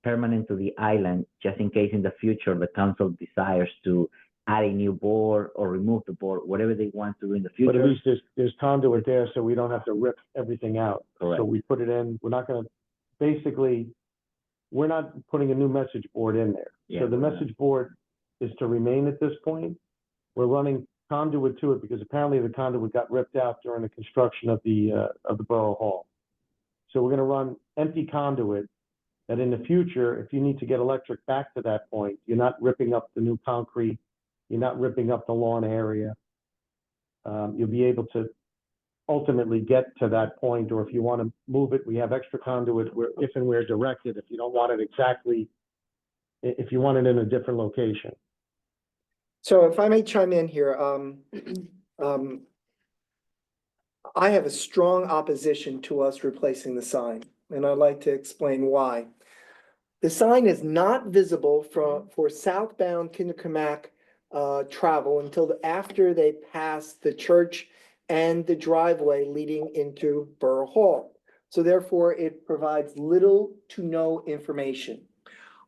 permanent to the island, just in case in the future the council desires to add a new board or remove the board, whatever they want to do in the future. But at least there's conduit there, so we don't have to rip everything out. Correct. So we put it in, we're not gonna, basically, we're not putting a new message board in there. Yeah, So the we're not. message board is to remain at this point. We're running conduit to it because apparently the conduit got ripped out during the construction of the Borough Hall. So we're gonna run empty conduit that in the future, if you need to get electric back to that point, you're not ripping up the new concrete, you're not ripping up the lawn area. You'll be able to ultimately get to that point, or if you want to move it, we have extra conduit where, if and where directed, if you don't want it exactly, if you want it in a different location. So if I may chime in here, I have a strong opposition to us replacing the sign, and I'd like to explain why. The sign is not visible for southbound Kinderkamak travel until after they pass the church and the driveway leading into Borough Hall. So therefore, it provides little to no information.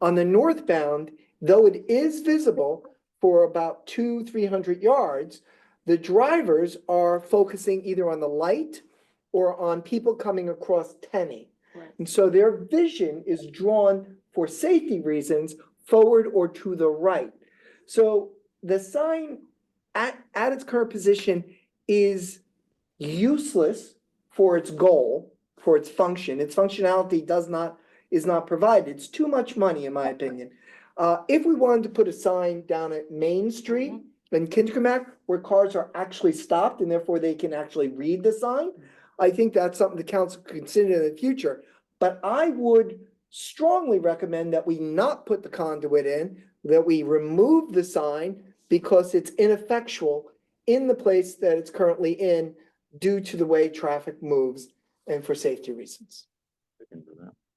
On the northbound, though it is visible for about 200-300 yards, the drivers are focusing either on the light or on people coming across Tenney. Right. And so their vision is drawn for safety reasons forward or to the right. So the sign at its current position is useless for its goal, for its function. Its functionality is not provided. It's too much money, in my opinion. If we wanted to put a sign down at Main Street in Kinderkamak, where cars are actually stopped and therefore they can actually read the sign, I think that's something the council could consider in the future. But I would strongly recommend that we not put the conduit in, that we remove the sign because it's ineffectual in the place that it's currently in due to the way traffic moves and for safety reasons.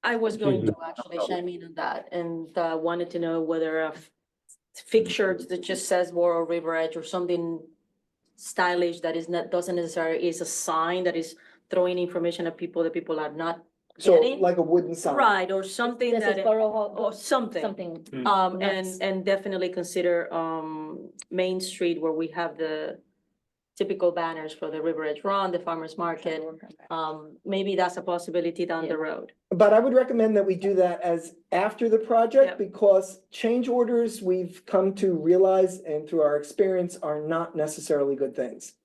I was going to actually chime in on that and wanted to know whether a fixture that just says Borough River Edge or something stylish that doesn't necessarily is a sign that is throwing information at people that people are not So getting. like a wooden sign. Right, or something This is that, Borough Hall, or something. something. And definitely consider Main Street where we have the typical banners for the River Edge Run, the Farmers Market. Maybe that's a possibility down the road. But I would recommend that we do that as after the project, Yep. because change orders, we've come to realize and through our experience are not necessarily good things.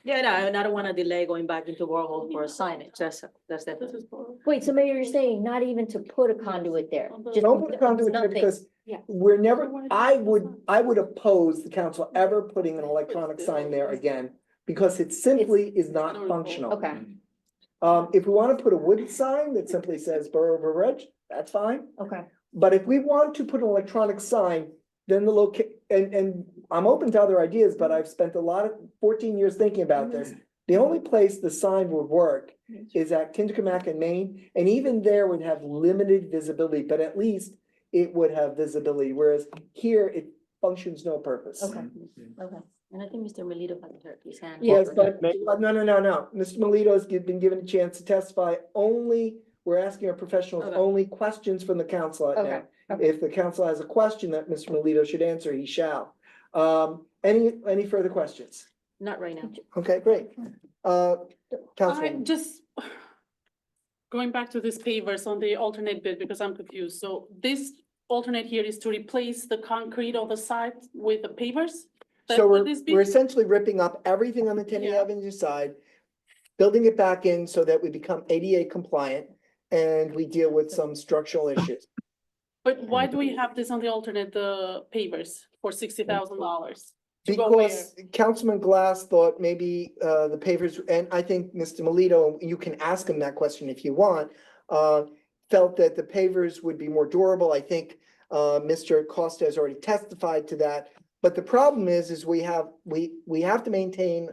Yeah, no, and I don't want to delay going back into Warhol for a signage. That's This definitely. is Borough. Wait, so Mayor, you're saying not even to put a conduit there? just Don't put a conduit there nothing. because Yeah. we're never, I would oppose the council ever putting an electronic sign there again, because it simply is not functional. Okay, If we want to put a wooden sign that simply says Borough of River Edge, that's fine. okay. But if we want to put an electronic sign, then the and I'm open to other ideas, but I've spent 14 years thinking about this. The only place the sign would work is at Kinderkamak and Maine, and even there would have limited visibility, but at least it would have visibility, whereas here it functions no purpose. Okay. Okay. And I think Mr. Melito had his hand. Yes, up. but no. Mr. Melito's been given a chance to testify only, we're asking our professionals Okay. only questions from the council right now. Okay. If the council has a question that Mr. Melito should answer, he shall. Any further questions? Not right now. Okay, great. I Councilwoman, just going back to this pavers on the alternate bid because I'm confused. So this alternate here is to replace the concrete on the side with the pavers? That so would this be? we're essentially ripping up everything on the Tenny Yeah. Avenue side, building it back in so that we become ADA compliant and we deal with some structural issues. But why do we have this on the alternate, the pavers for $60,000? To go Because Councilman Glass thought maybe the pavers, and I think Mr. Melito, you can ask him that question if you want. Felt that the pavers would be more durable. I think Mr. Costa has already testified to that. But the problem is we have to maintain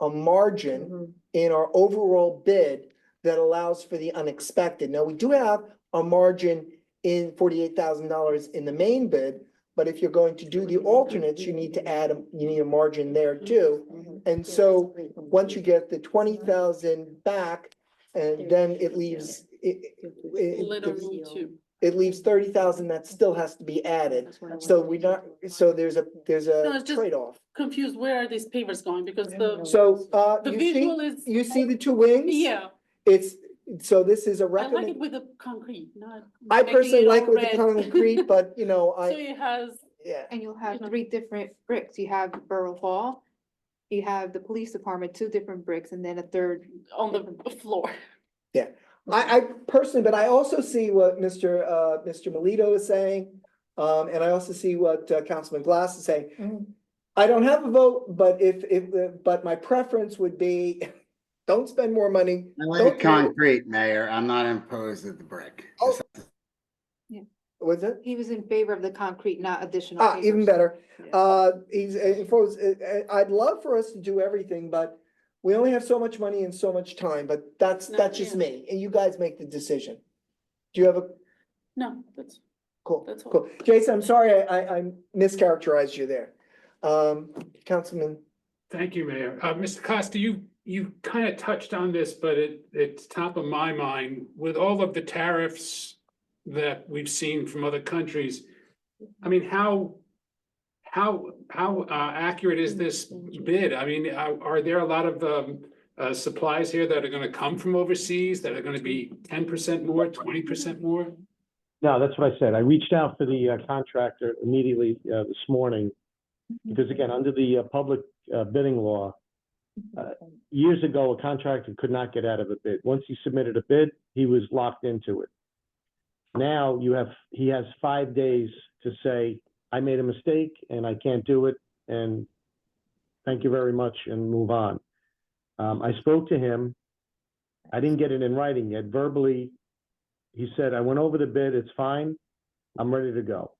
a margin in our overall bid that allows for the unexpected. Now, we do have a margin in $48,000 in the main bid, but if you're going to do the alternates, you need to add, you need a margin there too. And so, once you get the 20,000 back, and then it leaves, Little room too. it leaves 30,000 that still has to be added. So there's No, a it's just- trade-off. Confused, where are these pavers going? Because the, So, the you visual see, is, you see the two wings? yeah, It's, so this is a I like recommend, it with the concrete, not. I making personally like all it with the red. concrete, but you know, So I, it has, yeah. And you'll have You know. 3 different bricks. You have Borough Hall, you have the police department, 2 different bricks, and then a third. on the floor. I personally, but I also see what Mr. Melito is saying. And I also see what Councilman Glass is saying. I don't have a vote, but but my preference would be, don't spend more money. I like Don't- concrete, Mayor. I'm not opposed to the brick. Oh. Was it? He was in favor of the concrete, not additional. Even pavers. better. Yeah. I'd love for us to do everything, but we only have so much money and so much time, but that's No, just yeah. me, and you guys make the decision. Do you have a, No, that's, cool, That's all. cool. Jason, I'm sorry, I mischaracterized you there. Councilman, Thank you, Mayor. Mr. Costa, you kind of touched on this, but it's top of my mind. With all of the tariffs that we've seen from other countries, I mean, how accurate is this bid? I mean, are there a lot of supplies here that are gonna come from overseas that are gonna be 10% more, 20% more? No, that's what I said. I reached out for the contractor immediately this morning. Because again, under the public bidding law, years ago, a contractor could not get out of a bid. Once he submitted a bid, he was locked into it. Now he has 5 days to say, I made a mistake and I can't do it, and thank you very much, and move on. I spoke to him. I didn't get it in writing yet. Verbally, he said, I went over the bid, it's fine, I'm ready to go.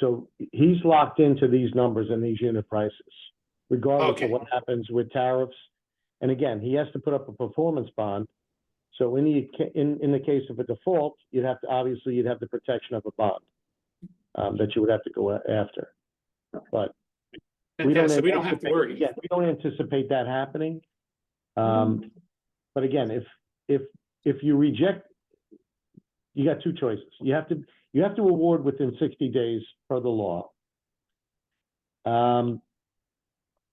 So he's locked into these numbers and these unit prices, regardless Okay. of what happens with tariffs. And again, he has to put up a performance bond. So in the case of a default, you'd have the protection of a bond that you would have to go after. But we don't So we don't have to anticipate, worry. again, we don't anticipate that happening. But again, if you reject, you got 2 choices. You have to award within 60 days per the law.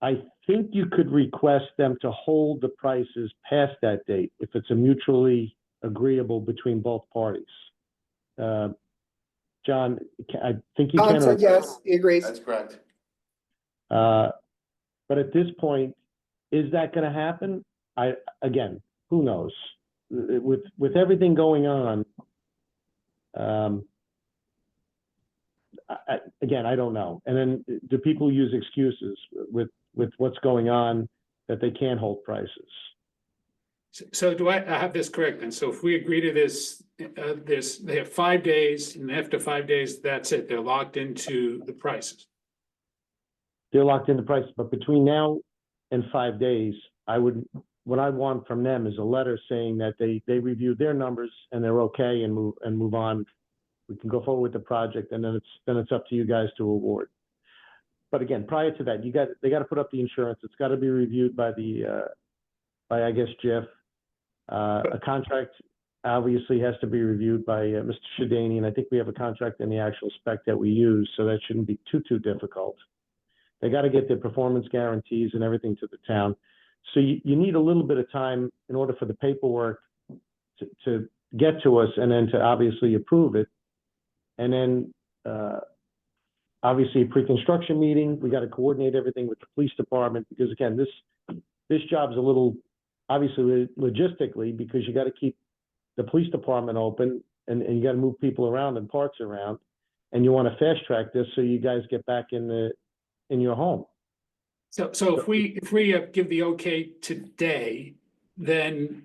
I think you could request them to hold the prices past that date if it's a mutually agreeable between both parties. John, I think you John can. said yes, he agrees. That's correct. But at this point, is that gonna happen? Again, who knows? With everything going on, again, I don't know. And then do people use excuses with what's going on that they can't hold prices? So do I have this correct then? So if we agree to this, they have 5 days, and after 5 days, that's it, they're locked into the prices. They're locked into prices, but between now and 5 days, what I want from them is a letter saying that they reviewed their numbers and they're okay and move on. We can go forward with the project, and then it's up to you guys to award. But again, prior to that, they got to put up the insurance. It's got to be reviewed by I guess, Jeff. A contract obviously has to be reviewed by Mr. Shadani, and I think we have a contract in the actual spec that we use, so that shouldn't be too difficult. They got to get their performance guarantees and everything to the town. So you need a little bit of time in order for the paperwork to get to us and then to obviously approve it. And then, obviously a pre-construction meeting, we got to coordinate everything with the police department, because again, this job's a little, obviously logistically, because you got to keep the police department open and you got to move people around and parts around. And you want to fast track this so you guys get back in your home. So if we give the okay today, then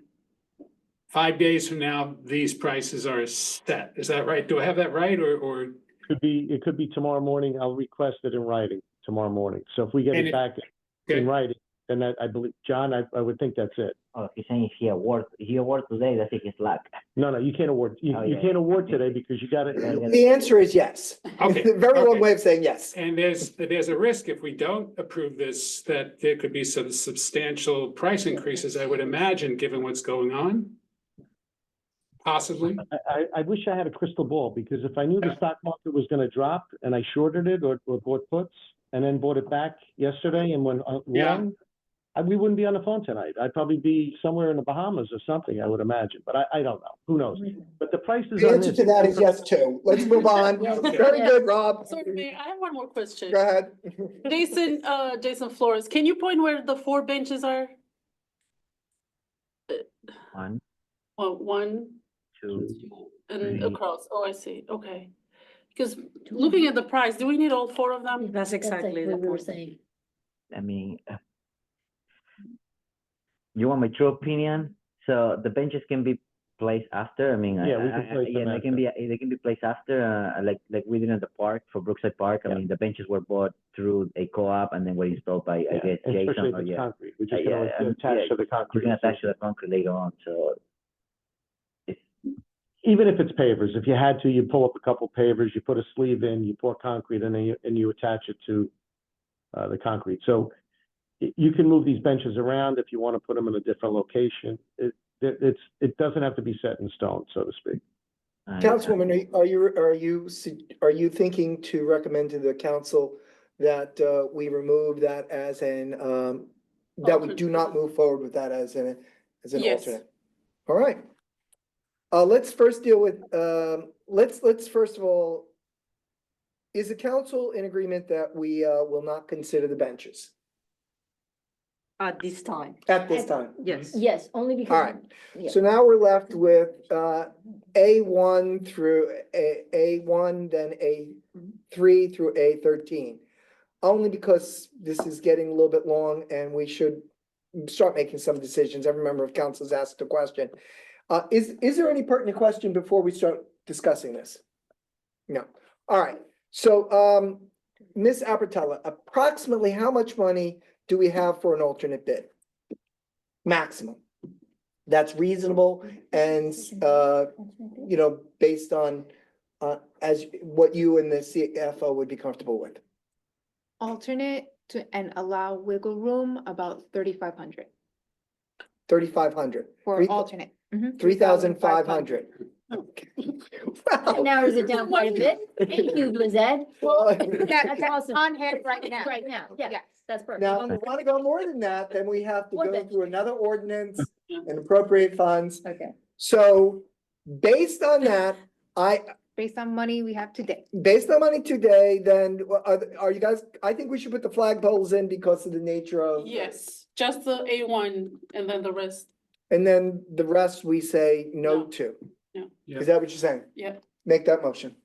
5 days from now, these prices are set. Is that right? Do I have that right, or? It could be tomorrow morning. I'll request it in writing tomorrow morning. So if we get And it back okay. in writing, then I believe, John, I would think that's it. Oh, he's saying if he award today, that's his luck. No, you can't award, you Oh, yeah. can't award today because you got it. The answer is yes. Okay, Very long okay. way of saying yes. And there's a risk if we don't approve this, that there could be some substantial price increases, I would imagine, given what's going on. Possibly. I wish I had a crystal ball, because if I knew the stock market was gonna drop and I shorted it or bought puts and then bought it back yesterday and went Yeah. long, we wouldn't be on the phone tonight. I'd probably be somewhere in the Bahamas or something, I would imagine, but I don't know. Who knows? But the prices The on answer this. to that is yes too. Let's move on. Very good, Rob. Sorry, Mayor, I have one more question. Go ahead. Jason Flores, can you point where the 4 benches are? One, Well, 1 two, and three. across. Oh, I see. Okay. Because looking at the price, do we need all 4 of them? That's exactly the what we were point. saying. I mean, you want my true opinion? So the benches can be placed after. I mean, Yeah, we can place yeah, them they can be placed after. Like we did at the park for Brookside Park. I Yeah. mean, the benches were bought through a co-op and then were installed by I guess Especially Jason. if Or it's yeah, concrete. We're just Yeah, gonna and- attach yeah, to the you concrete. can attach to the concrete later on. So Even if it's pavers, if you had to, you pull up a couple pavers, you put a sleeve in, you pour concrete, and then you attach it to the concrete. So you can move these benches around if you want to put them in a different location. It doesn't have to be set in stone, so to speak. Councilwoman, are you thinking to recommend to the council that we remove that as an that we do not move forward with that as an Yes. alternate? All right. Let's first deal with let's first of all, is the council in agreement that we will not consider the benches At this time, at this time? yes. Yes, only because. All right. Yeah. So now we're left with A1 through A1, then A3 through A13. Only because this is getting a little bit long and we should start making some decisions. Every member of council has asked a question. Is there any pertinent question before we start discussing this? No. All right. So Ms. Apertella, approximately how much money do we have for an alternate bid? Maximum. That's reasonable and based on as what you and the CFO would be comfortable with. Alternate and allow wiggle room, about 3,500 3,500. for alternate. 3,500. That narrows it down quite a bit. Thank you, Lizette. That's awesome. On hand right now. Right now, yeah, Yes. that's perfect. Now, if you want to go more than that, then we have to What go bench? through another ordinance and appropriate funds. Okay. So based on that, Based on money we have today. based on money today, then are you guys, I think we should put the flagpoles in because of the nature of. Yes, just the A1 and then the rest. And then the rest we say no No. to. No. Yeah. Is that what you're saying? Yeah. Make that motion.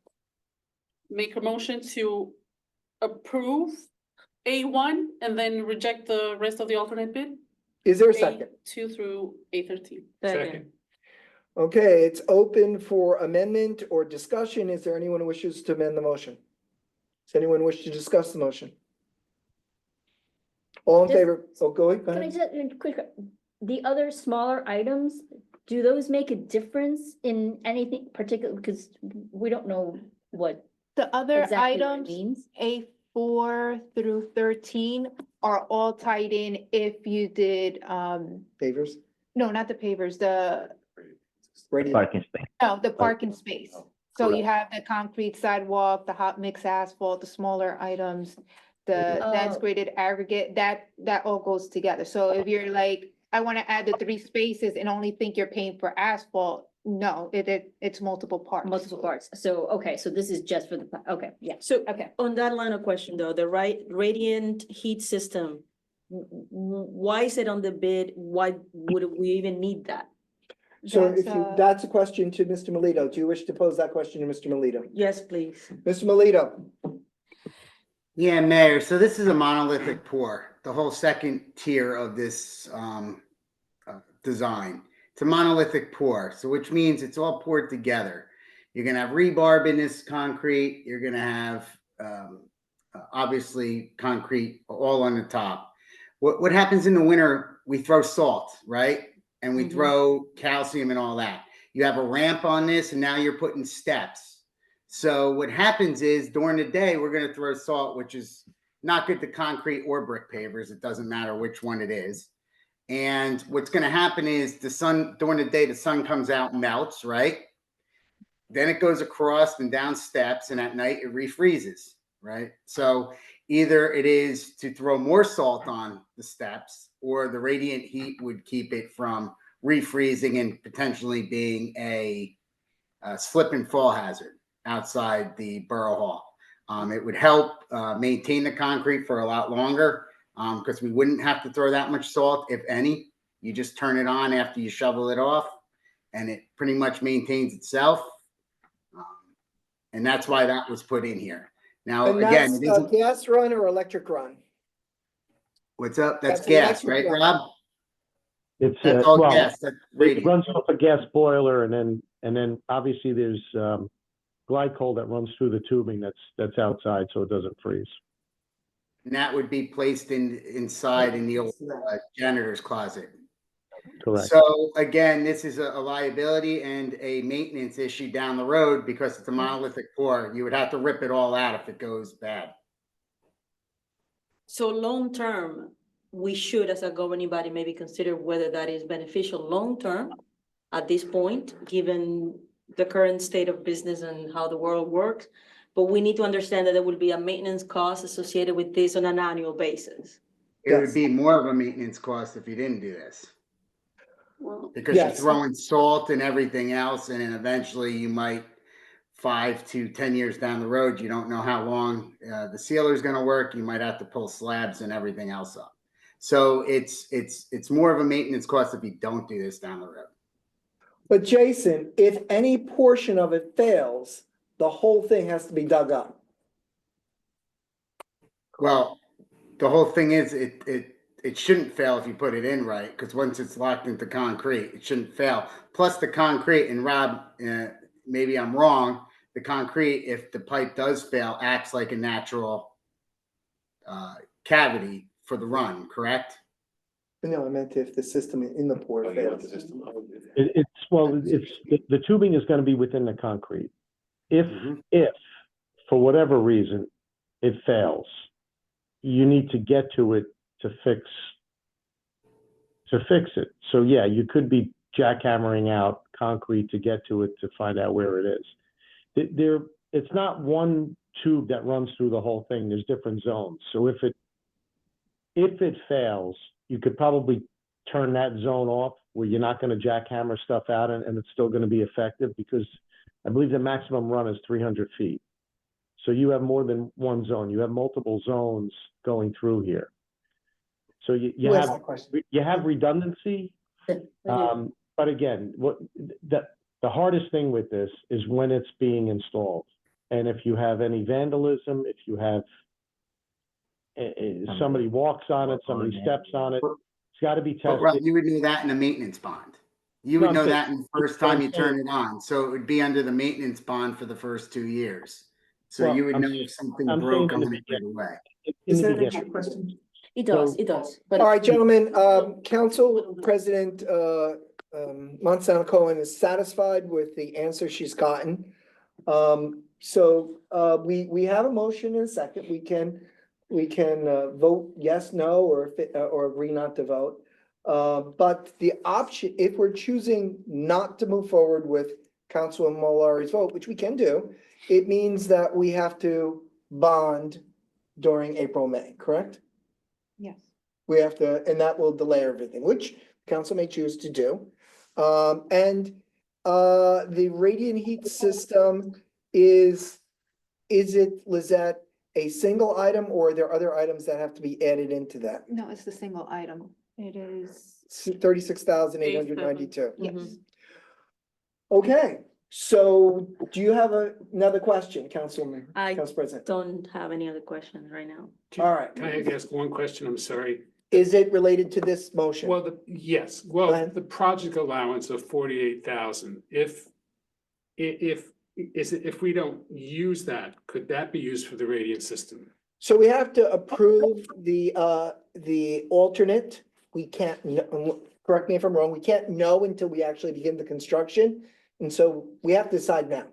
Make a motion to approve A1 and then reject the rest of the alternate bid. Is there a second? A2 through A13. Second. Okay, it's open for amendment or discussion. Is there anyone who wishes to amend the motion? Does anyone wish to discuss the motion? All in Just- favor? Oh, go ahead. Can I just, quick, the other smaller items, do those make a difference in anything particular? Because we don't know what The other exactly that items, means. A4 through 13, are all tied in if you did, Favors? no, not the pavers, Radiant. Parking space. No, the parking space. So you have the concrete sidewalk, the hot mix asphalt, the smaller items, the dense Oh. graded aggregate, that all goes together. So if you're like, I want to add the 3 spaces and only think you're paying for asphalt, no, it's multiple parts. Multiple parts. So, okay, so this is just for the, okay, yeah, So okay. on that line of question though, the radiant heat system, why is it on the bid? Why would we even need that? So That's, if you, uh, that's a question to Mr. Melito. Do you wish to pose that question to Mr. Melito? Yes, please. Mr. Melito? Yeah, Mayor, so this is a monolithic pour, the whole second tier of this design. It's a monolithic pour, so which means it's all poured together. You're gonna have rebarb in this concrete, you're gonna have obviously concrete all on the top. What happens in the winter, we throw salt, right? And we Mhm. throw calcium and all that. You have a ramp on this and now you're putting steps. So what happens is during the day, we're going to throw salt, which is not good to concrete or brick pavers. It doesn't matter which one it is. And what's going to happen is the sun during the day, the sun comes out and melts, right? Then it goes across and down steps, and at night it refreezes, right? So either it is to throw more salt on the steps, or the radiant heat would keep it from refreezing and potentially being a slip and fall hazard outside the borough hall. It would help maintain the concrete for a lot longer because we wouldn't have to throw that much salt, if any. You just turn it on after you shovel it off, and it pretty much maintains itself. And that's why that was put in here. Now, And again, that's it a isn't, gas run or electric run? what's up? That's That's gas, electric right, run. Rob? It's, That's all well, gas. That's it radiant. runs off a gas boiler and then obviously there's, glycol that runs through the tubing that's outside so it doesn't freeze. And that would be placed inside in the old janitor's closet. Correct. So again, this is a liability and a maintenance issue down the road because it's a monolithic pour. You would have to rip it all out if it goes bad. So long-term, we should, as a governing body, maybe consider whether that is beneficial long-term at this point, given the current state of business and how the world works. But we need to understand that there will be a maintenance cost associated with this on an annual basis. It would be more of a maintenance cost if you didn't do this. Well, Because you're Yes. throwing salt and everything else, and then eventually you might 5 to 10 years down the road, you don't know how long the sealer is going to work. You might have to pull slabs and everything else up. So it's more of a maintenance cost if you don't do this down the road. But Jason, if any portion of it fails, the whole thing has to be dug up. Well, the whole thing is it shouldn't fail if you put it in right, because once it's locked into concrete, it shouldn't fail. Plus the concrete, and Rob, maybe I'm wrong, the concrete, if the pipe does fail, acts like a natural cavity for the run, correct? No, I meant if the system in the pour fails. The tubing is going to be within the concrete. If for whatever reason it fails, you need to get to it to fix it. So yeah, you could be jackhammering out concrete to get to it to find out where it is. It's not one tube that runs through the whole thing. There's different zones. So if it fails, you could probably turn that zone off where you're not going to jackhammer stuff out and it's still going to be effective, because I believe the maximum run is 300 feet. So you have more than one zone. You have multiple zones going through here. So you have redundancy. But again, the hardest thing with this is when it's being installed. And if you have any vandalism, if you have somebody walks on it, somebody steps on it, it's got to be But Rob, tested. you would know that in a maintenance bond. You would know that in the first time you turn it on. So it would be under the maintenance bond for the first 2 years. So Well, you would I'm- know if something I'm broke saying in on the it right away. In the Does that beginning. answer your question? It does, it does. But All right, gentlemen, Council President Monsanto Cohen is satisfied with the answer she's gotten. So we have a motion in a second. We can vote yes, no, or agree not to vote. But the option, if we're choosing not to move forward with Councilman Malari's vote, which we can do, it means that we have to bond during April, May, correct? Yes. We have to, and that will delay everything, which council may choose to do. The radiant heat system is it, Lizette, a single item or are there other items that have to be added into that? No, it's the single item. It is, 36,892. yes. Okay, so do you have another question, Council President? Don't have any other questions right now. All right, Can I ask one question? I'm sorry. is it related to this motion? Well, yes, Go well, ahead. the project allowance of 48,000, if we don't use that, could that be used for the radiant system? So we have to approve the alternate. We can't, correct me if I'm wrong, we can't know until we actually begin the construction. And so we have to decide now.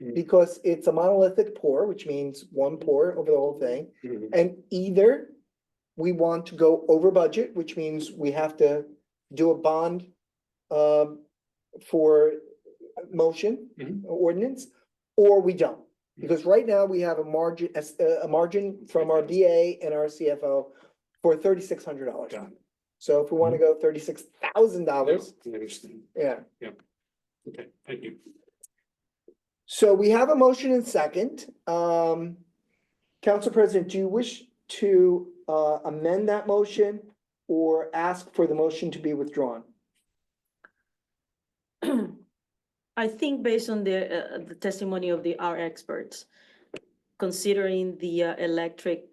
Mhm. Because it's a monolithic pour, which means one pour over the whole thing. Mhm. And either we want to go over budget, which means we have to do a bond for motion Mhm. ordinance, or we don't. Because right now we have a margin from our BA and our CFO for $3,600. Got it. So if we want to go $36,000, I understand. yeah. Okay, thank you. So we have a motion and second. Council President, do you wish to amend that motion or ask for the motion to be withdrawn? I think based on the testimony of our experts, considering the electric,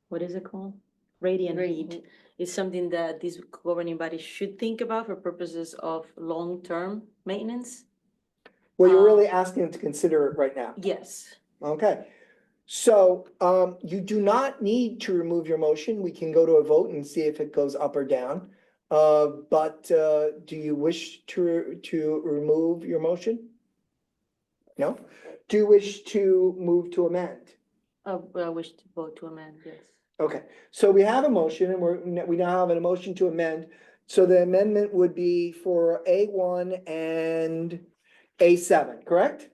what is it called? Radiant heat is something that this governing body should think about for purposes of long-term maintenance. Well, you're really asking them to consider it right now. Yes. Okay. So you do not need to remove your motion. We can go to a vote and see if it goes up or down. But do you wish to remove your motion? No? Do you wish to move to amend? I wish to vote to amend, yes. Okay, so we have a motion and we now have a motion to amend. So the amendment would be for A1 and A7, correct?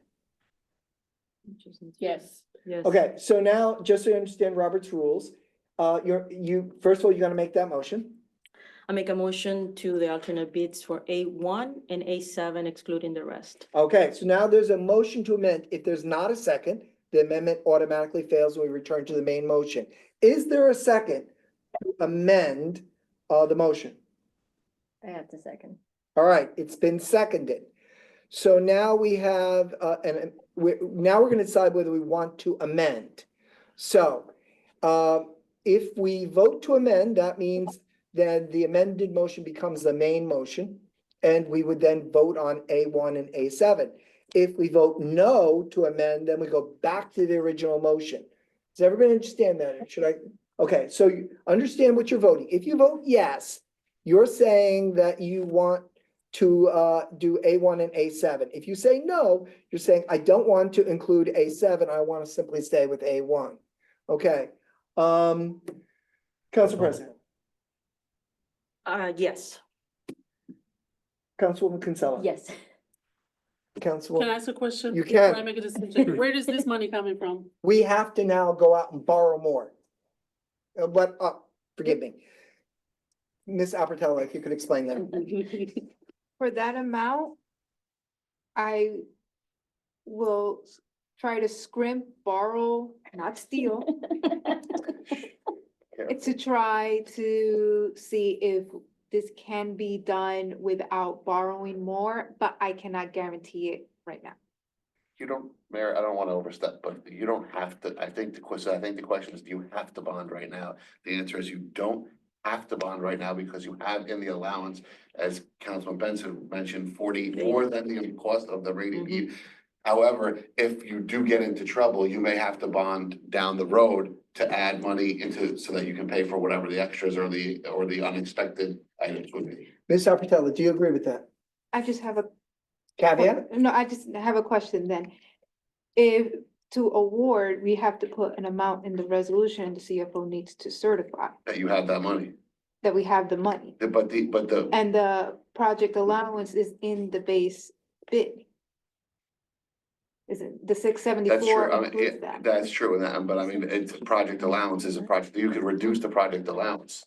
Yes. Yes. Okay, so now, just so you understand Robert's rules, first of all, you gotta make that motion. I make a motion to the alternate bids for A1 and A7 excluding the rest. Okay, so now there's a motion to amend. If there's not a second, the amendment automatically fails and we return to the main motion. Is there a second to amend the motion? I have to second. All right, it's been seconded. So now we have, now we're gonna decide whether we want to amend. So, if we vote to amend, that means that the amended motion becomes the main motion. And we would then vote on A1 and A7. If we vote no to amend, then we go back to the original motion. Does everybody understand that? Should I? Okay, so you understand what you're voting. If you vote yes, you're saying that you want to do A1 and A7. If you say no, you're saying, I don't want to include A7. I want to simply stay with A1. Okay. Council President, Yes. Councilwoman Kinsella. Yes. Councilwoman. Can I ask a question? You before can. I make a decision? Where is this money coming from? We have to now go out and borrow more. But, forgive me. Ms. Albertella, if you could explain that. For that amount, I will try to scrimp, borrow, not steal, to try to see if this can be done without borrowing more, but I cannot guarantee it right now. You don't, Mayor, I don't want to overstep, but you don't have to, I think the question is, do you have to bond right now? The answer is you don't have to bond right now because you have in the allowance, as Councilman Benson mentioned, more than the cost of the radiant heat. However, if you do get into trouble, you may have to bond down the road to add money into, so that you can pay for whatever the extras or the unexpected items would be. Ms. Albertella, do you agree with that? I just have a Caveat? No, I just have a question then. If to award, we have to put an amount in the resolution and the CFO needs to certify. That you have that money. that we have the money. But the, And the project allowance is in the base bid. Is it, the six that's seventy-four true, I mean, includes that? that's true, and that, but I mean, it's a project allowance is a project, you could reduce the project allowance.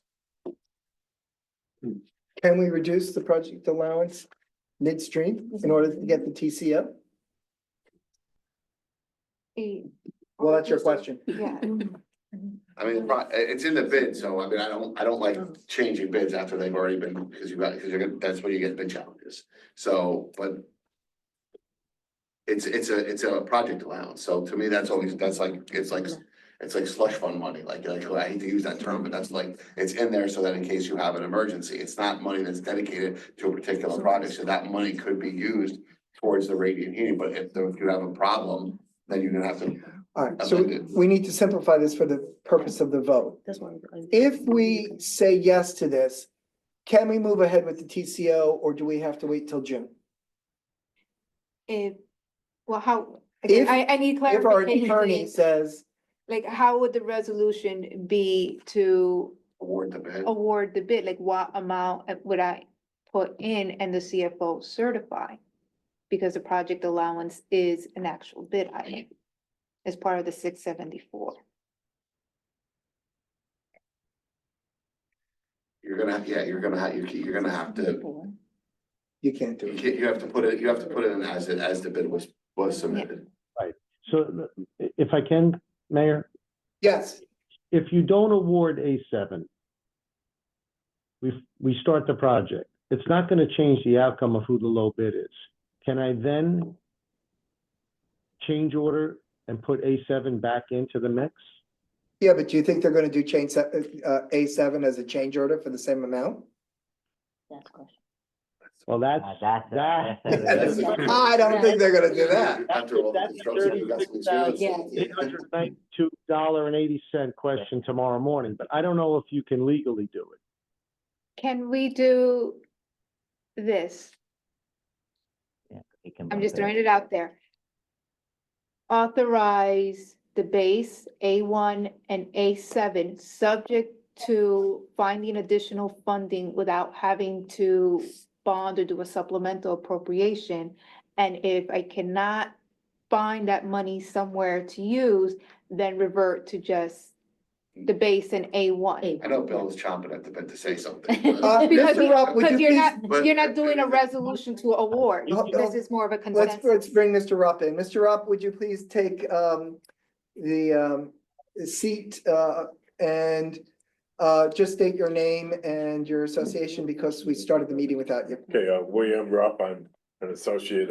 Can we reduce the project allowance midstream in order to get the TCO? Eh, Well, that's your question. Yeah, I mean, it's in the bid, so I mean, I don't like changing bids after they've already been, because you're gonna, that's where you get bid challenges. So, but it's a project allowance, so to me, that's always, that's like, it's like slush fund money, like, I hate to use that term, but that's like, it's in there so that in case you have an emergency, it's not money that's dedicated to a particular project, so that money could be used towards the radiant heating, but if you have a problem, then you're gonna have to. All right, so we need to simplify this for the purpose of the vote. This one. If we say yes to this, can we move ahead with the TCO or do we have to wait till June? if, well, how, If- again, I need If our clarification. attorney says, Like, how would the resolution be to Award the bid. award the bid? Like, what amount would I put in and the CFO certify? Because the project allowance is an actual bid item as part of the 674. You're gonna, yeah, you're gonna have to, you can't do it. you have to put it in as the bid was submitted. So if I can, Mayor, Yes, if you don't award A7, we start the project. It's not gonna change the outcome of who the low bid is. Can I then change order and put A7 back into the mix? yeah, but do you think they're gonna do A7 as a change order for the same amount? Well, that's, That's I don't think they're gonna do that. After all the That's construction, you got some experience. $892.80 question tomorrow morning, but I don't know if you can legally do it. Can we do this? I'm just throwing it out there. Authorize the base A1 and A7, subject to finding additional funding without having to bond or do a supplemental appropriation. And if I cannot find that money somewhere to use, then revert to just the base and A1. I know Bill is chomping at the bit to say something. Because Mr. Rupp, would you because you're please, not doing a resolution to award. Oh, oh, This is more of a let's consensus. bring Mr. Rupp in. Mr. Rupp, would you please take the seat and just state your name and your association because we started the meeting without you. Okay, William Rupp, I'm an associate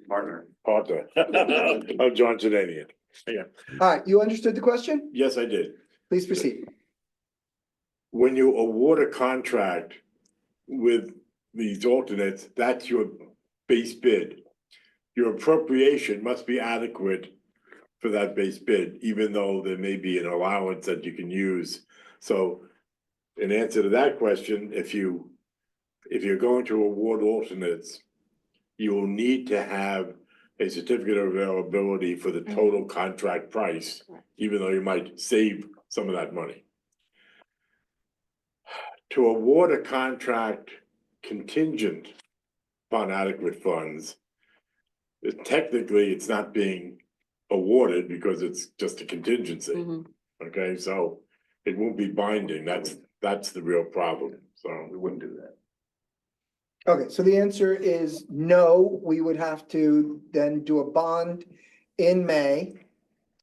Partner. partner of John Jadanian. Yeah, All right, you understood the question? yes, I did. Please proceed. When you award a contract with these alternates, that's your base bid. Your appropriation must be adequate for that base bid, even though there may be an allowance that you can use. So in answer to that question, if you're going to award alternates, you will need to have a certificate of availability for the total contract price, even though you might save some of that money. To award a contract contingent upon adequate funds, technically, it's not being awarded because it's just a contingency. Okay, so it won't be binding. That's the real problem. So We wouldn't do that. Okay, so the answer is no, we would have to then do a bond in May,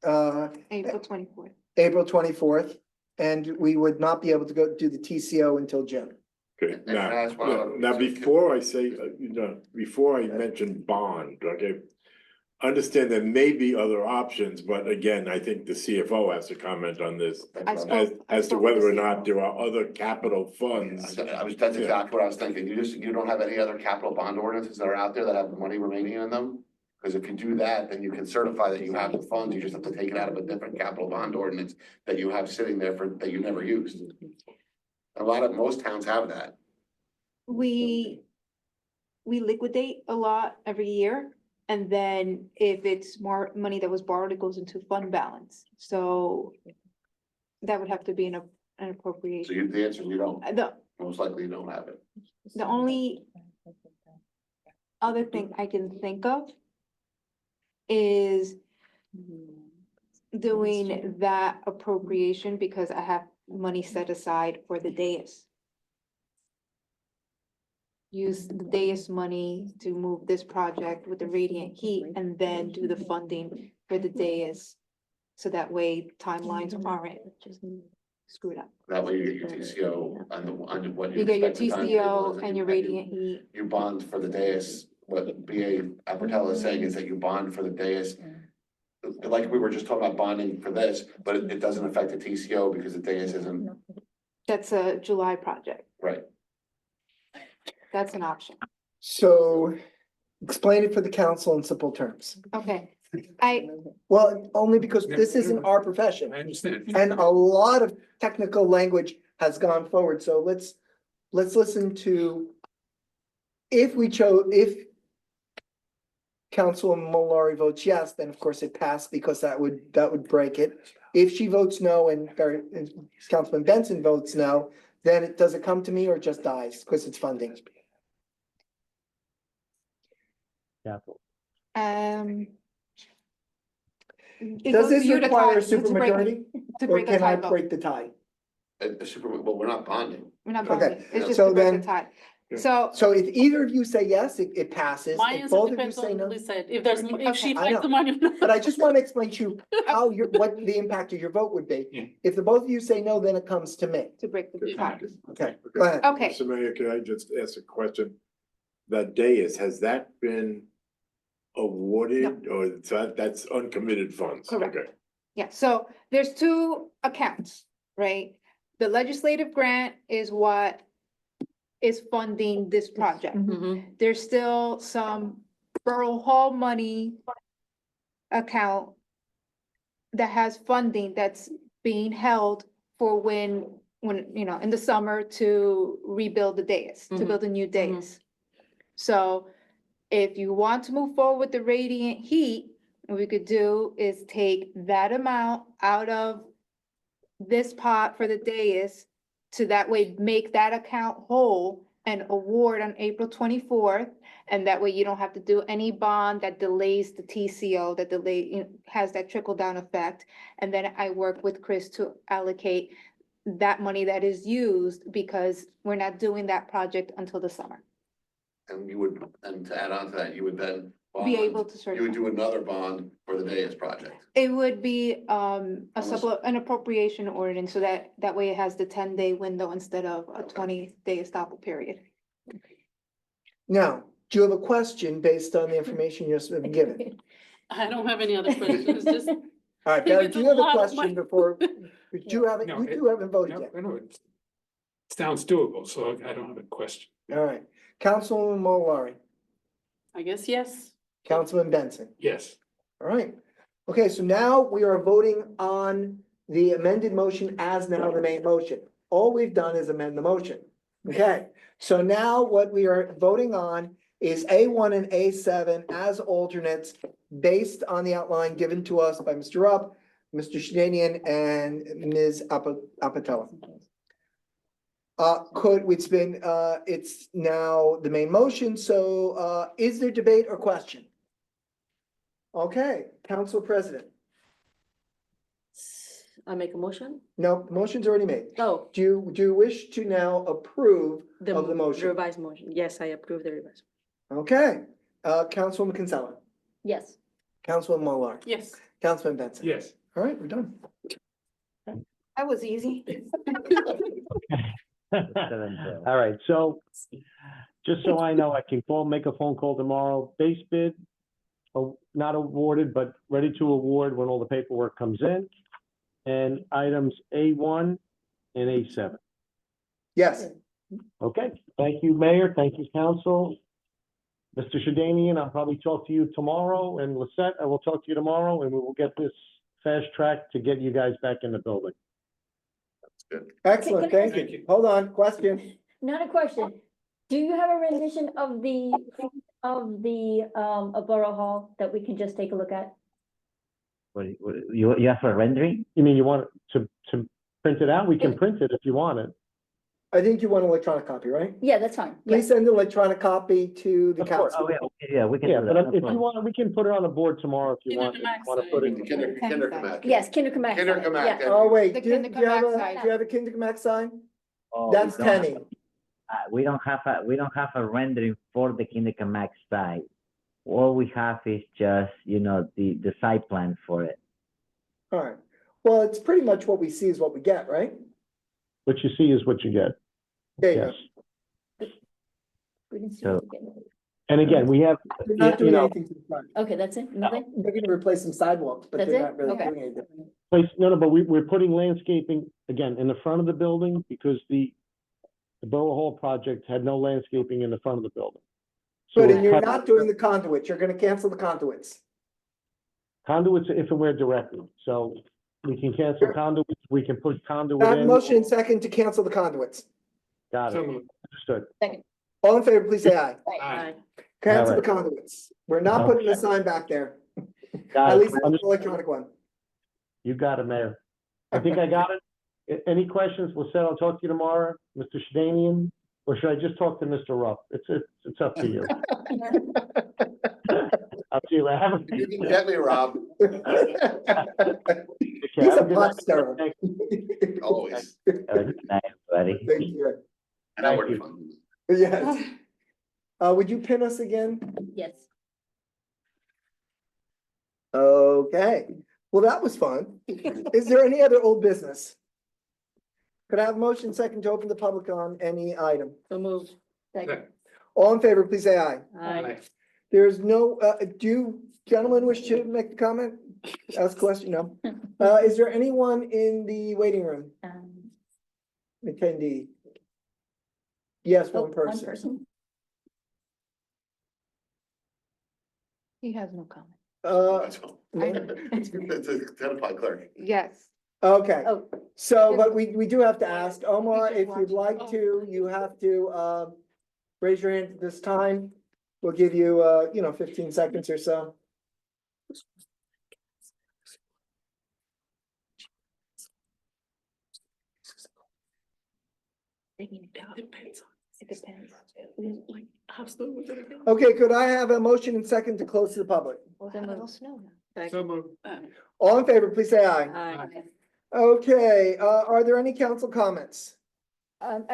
April 24th. April 24th, and we would not be able to go do the TCO until June. okay, And that's one of the- now before I say, before I mention bond, okay. Understand there may be other options, but again, I think the CFO has to comment on this I spoke- I as to spoke with whether or the not CFO. there are other capital funds. That's exactly what I was thinking. You don't have any other capital bond ordinances that are out there that have money remaining in them? Because if you do that, then you can certify that you have the funds. You just have to take it out of a different capital bond ordinance that you have sitting there that you never used. Most towns have that. We liquidate a lot every year. And then if it's more money that was borrowed, it goes into fund balance. So that would have to be an So appropriation. the answer is you don't. most likely you don't have it. The only other thing I can think of is doing that appropriation because I have money set aside for the dais. Use the dais money to move this project with the radiant heat and then do the funding for the dais. So that way timelines aren't screwed up. That way you get your TCO on what you. You get your expect the timetable is, TCO and your radiant heat. You bond for the dais, what BA Apatella is saying is that you bond for the dais. Like we were just talking about bonding for this, but it doesn't affect the TCO because the dais isn't, That's a July project. right. That's an option. So explain it for the council in simple terms. Okay, Well, only because this isn't our profession. I understand. And a lot of technical language has gone forward, so let's listen to. If Councilwoman Mallory votes yes, then of course it passed because that would break it. If she votes no and Councilman Benson votes no, then does it come to me or it just dies because it's funding? Capital. it Does goes this to you to require a tie- to break- supermajority? To Or break a can I tie vote. break the tie? Well, we're not bonding. We're not Okay, voting. It's just so to break then- the tie. So, So if either of you say yes, it passes. My If answer both of you depends say on no. what we said, if there's, if she I finds know. the money. or not. But I just want to explain to you how what the impact of your vote would Yeah. be. If the both of you say no, then it comes to me. to break the tie. Okay, go ahead. Okay, Mr. Mayor, can I just ask a question? That dais, has that been awarded or that's uncommitted funds? Correct. Okay. yeah, so there's two accounts, right? The legislative grant is what is funding this project. Mhm. There's still some Borough Hall money account that has funding that's being held for when, in the summer to rebuild the dais, to Mhm. build a new Mhm. dais. So if you want to move forward with the radiant heat, what we could do is take that amount out of this pot for the dais to that way make that account whole and award on April 24th. And that way you don't have to do any bond that delays the TCO, that has that trickle down effect. And then I work with Chris to allocate that money that is used because we're not doing that project until the summer. And you would, and to add on to that, you would then Be bond, able to you certify. would do another bond for the dais project. It would be Unless- an appropriation ordinance, so that way it has the 10-day window instead of a 20-day estoppel period. Now, do you have a question based on the information you've been given? I don't have any other questions, just, All right, Think Barry, it's do a you have a lot of question money. before, you haven't, No, you two haven't voted No, yet. no, it sounds doable, so I don't have a question. All right, Councilwoman Mallory, I guess, yes. Councilman Benson. Yes. All right. Okay, so now we are voting on the amended motion as now the main motion. All we've done is amend the motion. Okay, so now what we are voting on is A1 and A7 as alternates based on the outline given to us by Mr. Rupp, Mr. Shedanian, and Ms. Apatella. It's now the main motion, so is there debate or question? Okay, Council President. I make a motion? No, the motion's already made. Oh, Do you wish to now approve the of the motion? revised motion. Yes, I approve the revised. Okay, Councilwoman Kinsella, Yes. Councilwoman Mullar, Yes. Councilman Benson. Yes. All right, we're done. That was easy. All right, so just so I know, I can make a phone call tomorrow. Base bid, not awarded, but ready to award when all the paperwork comes in. And items A1 and A7. Yes, Okay, thank you, Mayor. Thank you, Council. Mr. Shedanian, I'll probably talk to you tomorrow, and Lisette, I will talk to you tomorrow, and we will get this fast track to get you guys back in the building. excellent, thank Thank you. you. Hold on, question. Not a question. Do you have a rendition of the of Borough Hall that we can just take a look at? You ask for a rendering? You mean you want to print it out? We can print it if you want it. I think you want an electronic copy, right? Yeah, that's fine. Yeah. Please send an electronic copy to the Of course. council. Oh, yeah, we can Yeah, do but that. no if you problem. want, we can put it on the board tomorrow if you want. Kindergarten Want to put it. Kinder Kamack. Yes, Kinder Kamack. Kinder side, Kamack, yeah. Oh, wait, The do you have Kindergarten a, side. do you have a Kindergarten sign? Oh, we That's don't have- Tenny. We don't have a rendering for the Kindergarten site. All we have is just, the site plan for it. All right. Well, it's pretty much what we see is what we get, right? What you see is what you get. There you Yes. go. We can see So- what we get. And again, we have, They're not you doing know, anything to the front. Okay, that's it? Nothing? They're gonna replace some sidewalks, but That's they're it? not really Okay. doing anything. but we're putting landscaping, again, in the front of the building because the Borough Hall project had no landscaping in the front of the building. So But we're and you're cutting not doing the conduits. You're gonna cancel the conduits. Conduits if and where directed, so we can cancel conduits, we can put conduit I have a in. motion and second to cancel the conduits. Got So it, moved. understood. All in favor, please say aye. Aye. Cancel the All right. conduits. We're not putting the sign back there. Got At it. least not the Understood. electronic one. You got it, Mayor. I think I got it. Any questions? We'll say I'll talk to you tomorrow, Mr. Shedanian, or should I just talk to Mr. Ruff? It's up to you. I'll see you later. You can get me, Rob, He's a pot stirrer. always. Good night, everybody. Thank you. And I Thank work you. fun. Yes. Would you pin us again? Yes. Okay, well, that was fun. Is there any other old business? Could I have a motion second to open the public on any item? So moved. Second. All in favor, please say aye. Aye. There's no, do you gentlemen wish to make a comment? Ask a question, no? Is there anyone in the waiting room, attendee? Yes, Oh, one person. He has no comment. That's all. I know. It's a certified clerk. Yes. Okay, Oh, so, but we do have to ask, Omar, if you'd like to, you have to, raise your hand at this time. We'll give you, 15 seconds or so. it depends. Okay, could I have a motion and second to close to the public? It'll snow now. So moved. All in favor, please say aye. Aye. Okay, are there any council comments?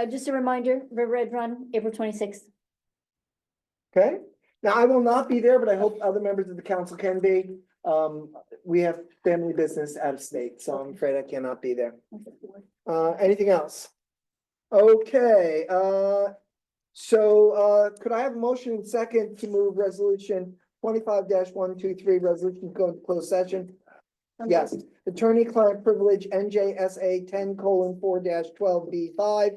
Just a reminder, River Red Run, April 26th. Okay, now I will not be there, but I hope other members of the council can be. We have family business out of state, so I'm afraid I cannot be there. Anything else? Okay, so could I have a motion and second to move resolution 25-123, resolution going to closed session? Yes, attorney-client privilege NJSA 10:4-12B5,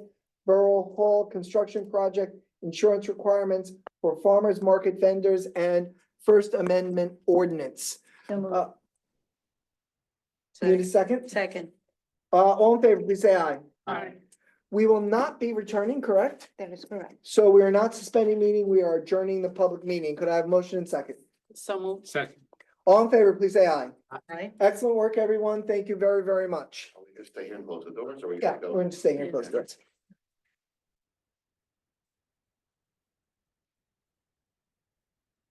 Borough Hall Construction Project, insurance requirements for farmers market vendors and First Amendment ordinance. So moved. Need a second? Second. All in favor, please say aye. Aye. We will not be returning, correct? That is correct. So we are not suspending meeting, we are adjourning the public meeting. Could I have motion and second? So moved. Second. All in favor, please say aye. Aye. Excellent work, everyone. Thank you very, very much. Are we gonna stay here and close the doors or we Yeah, gotta go? we're going to stay here close to it.